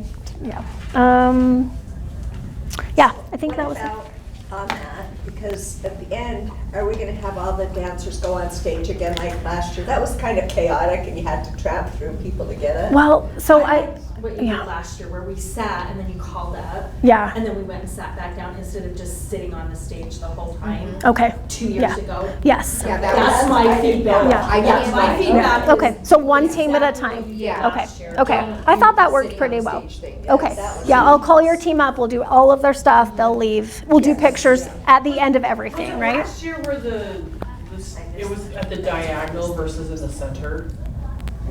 think that was it. What about on that? Because at the end, are we gonna have all the dancers go on stage again like last year? That was kind of chaotic and you had to tramp through people to get it. Well, so liked what you yeah. did last year, where we sat and then you called up. Yeah. And then we went and sat back down instead of just sitting on the stage the whole time. Okay. 2 years Yeah. ago. Yes. Yeah, That's my feedback. Yeah. I That's did my like feedback. Yeah. Okay. is So one team at a exactly time. what we did Yeah. Okay. last year. Okay. Don't I thought that do worked sitting pretty on well. stage thing. Okay. that was Yeah, really I'll call your team up. We'll do all of their stuff. They'll leave. We'll do pictures at the end of everything, right? Last year where it was at the diagonal versus in the center.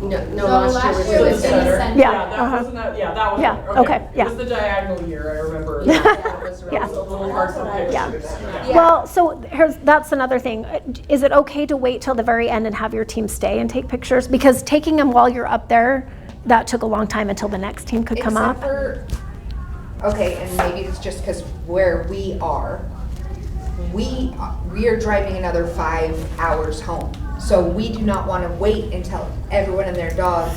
No, So last year last was year in was the in the center. center. Yeah, that uh-huh. wasn't that. Yeah, that was. Yeah, okay, yeah. It was the diagonal year. I remember. Yeah. That was really Yeah. a little hard for Yeah. pictures. Yeah. Well, so that's another thing. Is it okay to wait till the very end and have your team stay and take pictures? Because taking them while you're up there, that took a long time until the next team could come up. Except for, okay, and maybe it's just because where we are driving another 5 hours home. So we do not want to wait until everyone and their dog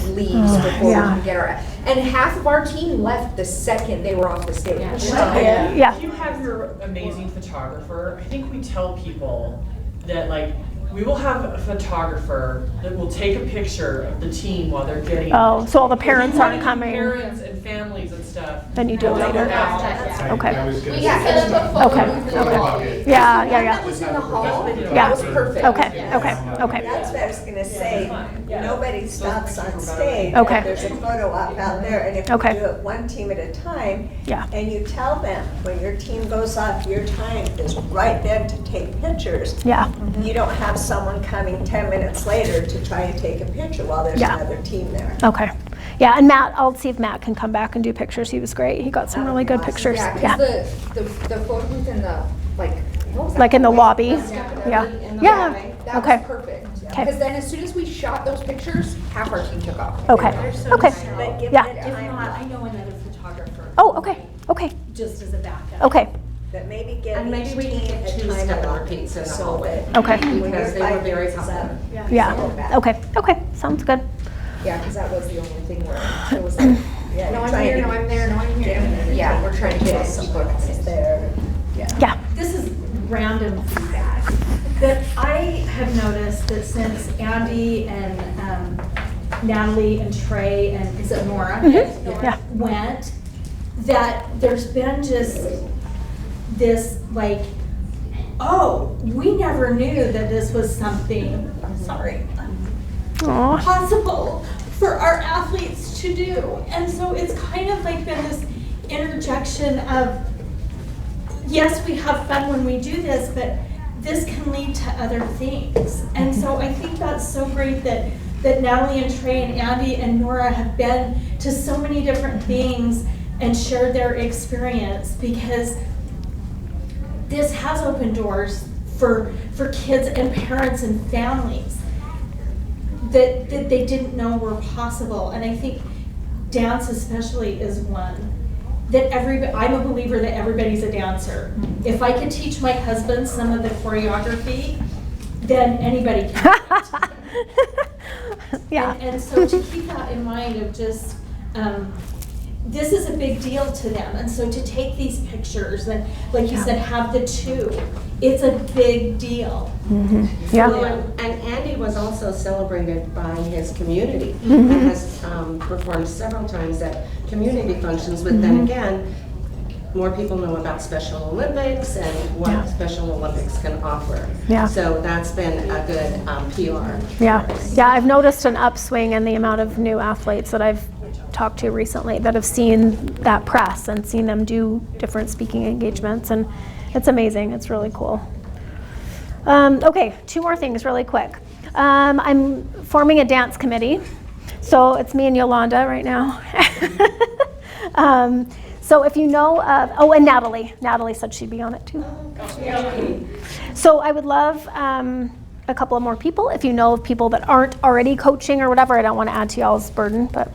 leaves before yeah. we can get our, and half of our team left the second they were off the stage. Yeah. If you have your amazing photographer, I think we tell people that like we will have a photographer that will take a picture of the team while they're getting. Oh, so all the If you parents wanna aren't do coming. Parents and families and stuff. Then you do it they'll later. after. Okay. We can set up a photo Okay. booth in the hallway. Yeah, That yeah, was in the hall. yeah. That was perfect. Okay, okay, okay. That's what I was gonna say, nobody stops on stage. Okay. There's a photo op out there, and if you Okay. do it one team at a time, Yeah. and you tell them, when your team goes off, your time is right then to take pictures. Yeah. You don't have someone coming 10 minutes later to try and take a picture while there's Yeah. another team there. Okay. Yeah, and Matt, I'll see if Matt can come back and do pictures. He was great. He got some really good pictures. Yeah, Yeah. because the photo booth in the, like, what was that? Like in the lobby. Yeah. Yeah. In the Yeah. lobby. That Okay. was perfect. Okay. Because then as soon as we shot those pictures, half our team took off. Okay. Okay. But give Yeah. it If time, not, I know another photographer. Oh, okay. Okay. Just as a backup. Okay. but maybe give And maybe each we can team get a two time step and allotment repeats in the so hallway. that Okay. when Because your they were 5 very minutes is up, popular. Yeah. Okay. Okay. Sounds good. Yeah, because that was the only thing where it was like, Yeah, no, I'm trying here, to no, I'm there, no, I'm here. Yeah, we're trying to get people to come in. there. Yeah. This is random feedback, that I have noticed that since Andy and Natalie and Trey and is it Nora? Yeah. Went, that there's been just this like, oh, we never knew that this was something, I'm sorry, Aw. possible for our athletes to do. And so it's kind of like been this interjection of, yes, we have fun when we do this, but this can lead to other things. And so I think that's so great that Natalie and Trey and Andy and Nora have been to so many different things and shared their experience, because this has opened doors for kids and parents and families that they didn't know were possible. And I think dance especially is one that I'm a believer that everybody's a dancer. If I could teach my husband some of the choreography, then anybody can. Yeah. And so to keep that in mind of just, this is a big deal to them. And so to take these pictures and, like you said, have the two, it's a big deal. Yeah. And Andy was also celebrated by his community and has performed several times at community functions, but then again, more people know about Special Olympics and what Special Olympics can offer. Yeah. So that's been a good PR. Yeah, yeah, I've noticed an upswing in the amount of new athletes that I've talked to recently that have seen that press and seen them do different speaking engagements, and it's amazing. It's really cool. Okay, 2 more things really quick. I'm forming a dance committee, so it's me and Yolanda right now. So if you know of, oh, and Natalie said she'd be on it too. So I would love a couple of more people. If you know of people that aren't already coaching or whatever, I don't want to add to y'all's burden, but,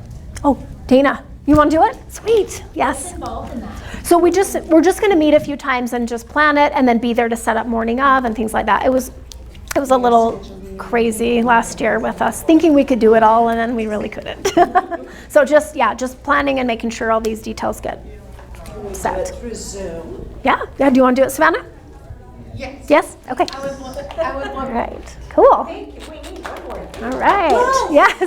oh, Dana, you want to do it? Sweet, yes. What's involved in that? So we're just going to meet a few times and just plan it and then be there to set up morning of and things like that. It was a little crazy last year with us thinking we could do it all and then we really couldn't. So just planning and making sure all these details get set. Through Zoom. Yeah, do you want to do it, Savannah? Yes. Yes? Okay. I would love All right, cool. Thank you. We need one more. All right, yes.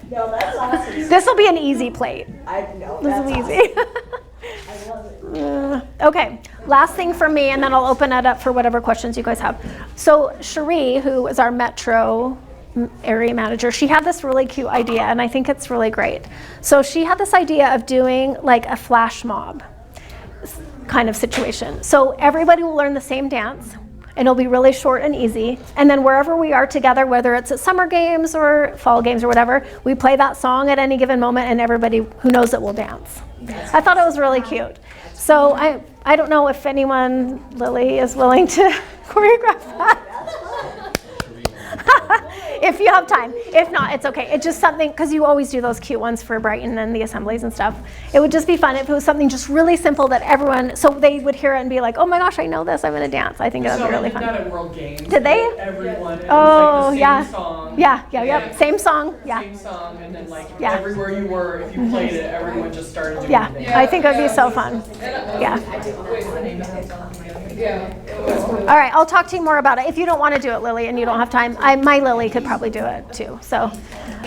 No, that's awesome. This will be an easy plate. I know, This that's will be awesome. easy. I love it. Okay, last thing for me, and then I'll open it up for whatever questions you guys have. So Cherie, who is our Metro area manager, she had this really cute idea, and I think it's really great. So she had this idea of doing like a flash mob kind of situation. So everybody will learn the same dance, and it'll be really short and easy. And then wherever we are together, whether it's at summer games or fall games or whatever, we play that song at any given moment, and everybody who knows it will dance. I thought it was really cute. So I don't know if anyone, Lily, is willing to choreograph that. If you have time. If not, it's okay. It's just something, because you always do those cute ones for Brighton and the assemblies and stuff. It would just be fun if it was something just really simple that everyone, so they would hear it and be like, oh my gosh, I know this, I'm going to dance. I think that would be really So they fun. did that at World Games. Did they? Everyone. And Oh, it was like the yeah. same song. Yeah. Same song. Yeah. Same song, and then like Yeah. everywhere you were, if you played it, everyone just started doing Yeah. it. I think it would be so fun. Yeah. All right, I'll talk to you more about it. If you don't want to do it, Lily, and you don't have time, my Lily could probably do it too. So,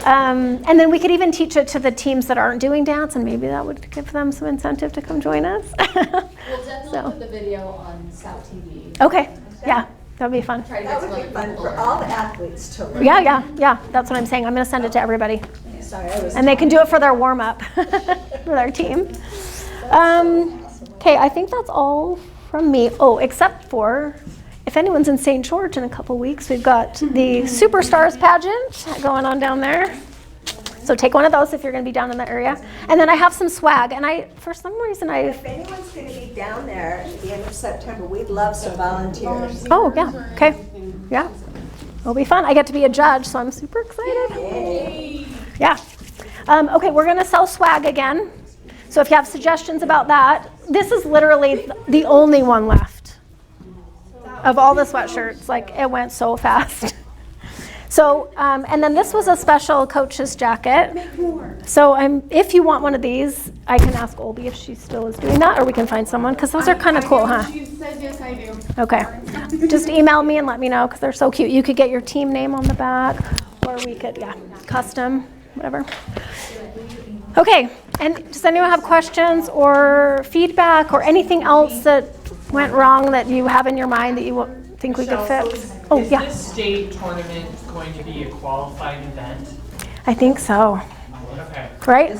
and then we could even teach it to the teams that aren't doing dance, and maybe that would give them some incentive to come join us. We'll definitely So. put the video on South TV. Okay, yeah, that'd be fun. Try to That get would some be other fun people for in. all the athletes to learn. Yeah, that's what I'm saying. I'm going to send it to everybody. Sorry, I was. And they can do it for their warm-up for their team. Okay, I think that's all from me. Oh, except for if anyone's in St. George in a couple weeks, we've got the Superstars pageant going on down there. So take one of those if you're going to be down in that area. And then I have some swag, and for some reason If anyone's going to be down there at the end of September, we'd love some volunteers. oh yeah, okay, yeah, it'll be fun. I get to be a judge, so I'm super excited. Yay. Yeah. Okay, we're going to sell swag again. So if you have suggestions about that, this is literally the only one left of all the sweatshirts. Like, it went so fast. So, and then this was a special coach's jacket. So if you want one of these, I can ask Olby if she still is doing that, or we can find someone, because those are kind of cool, huh? She says yes, I do. Okay. Just email me and let me know, because they're so cute. You could get your team name on the back, or we could, custom, whatever. Okay, and does anyone have questions or feedback or anything else that went wrong that you have in your mind that you think we could Michelle, fix? Oh, is yeah, this state tournament going to be a qualifying event? I think so, Okay. right?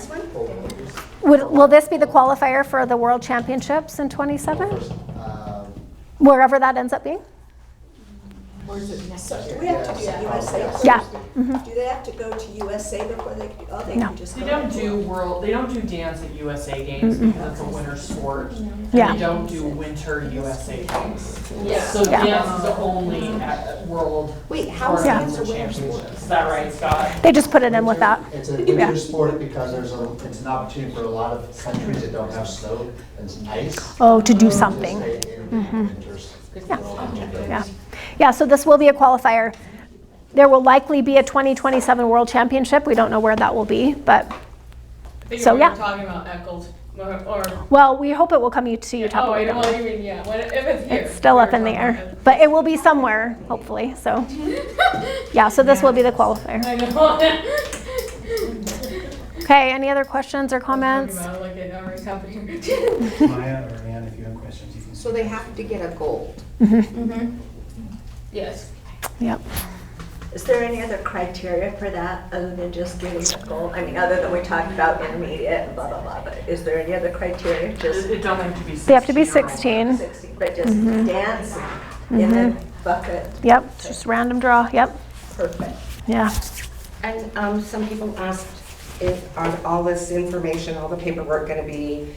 Will this be the qualifier for the World Championships in 27? Wherever that ends up being? We have to do USA. Yeah. Do they have to go to USA before they, they No. can just They go? don't do dance at USA Games because it's a winter sport. Yeah. And they don't do winter USA Games. Yeah. So Yeah. dance is only at World Wait, how is Tournaments that or a winter sport? championships. Is that right, Scott? They just put it in with that. It's a winter sport because it's an opportunity for a lot of countries that don't have snow and ice. Oh, to do to something. participate in winters. Yeah, so this will be a qualifier. There will likely be a 2027 World Championship. We don't know where that will be, but, I think So, we yeah. were talking about Eccles, or, well, we hope it will come to Utah. oh, but we I don't know know. what you mean, yeah, if it's here. It's still we up were in the talking air, about but it will be somewhere, hopefully, so. Yeah, so this will be the qualifier. it. I know. Okay, any other questions or comments? Talking about, like, in our company. Maya or Ann, if you have questions, you can. So they have to get a gold. Yes. Yep. Is there any other criteria for that other than just getting a goal? I mean, other than we talked about intermediate and blah, blah, blah, but is there any other criteria? Just It don't have to be 16. They have to be or over. 16. 16, but just dancing in a bucket? Yep, it's just random draw, yep, Perfect. yeah. And some people asked if, are all this information, all the paperwork gonna be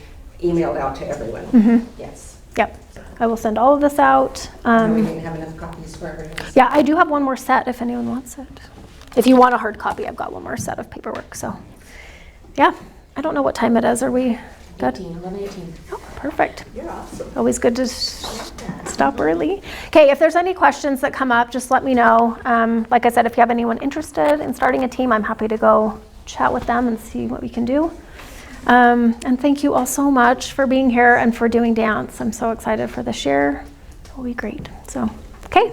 emailed out to everyone? Yes. Yep, I will send all of this out. We didn't have enough copies for everyone. Yeah, I do have one more set if anyone wants it. If you want a hard copy, I've got one more set of paperwork, so. Yeah, I don't know what time it is, are we good? 11:18. Oh, perfect. You're awesome. Always good to stop early. Okay, if there's any questions that come up, just let me know. Like I said, if you have anyone interested in starting a team, I'm happy to go chat with them and see what we can do. And thank you all so much for being here and for doing dance. I'm so excited for this year. It will be great. So, okay.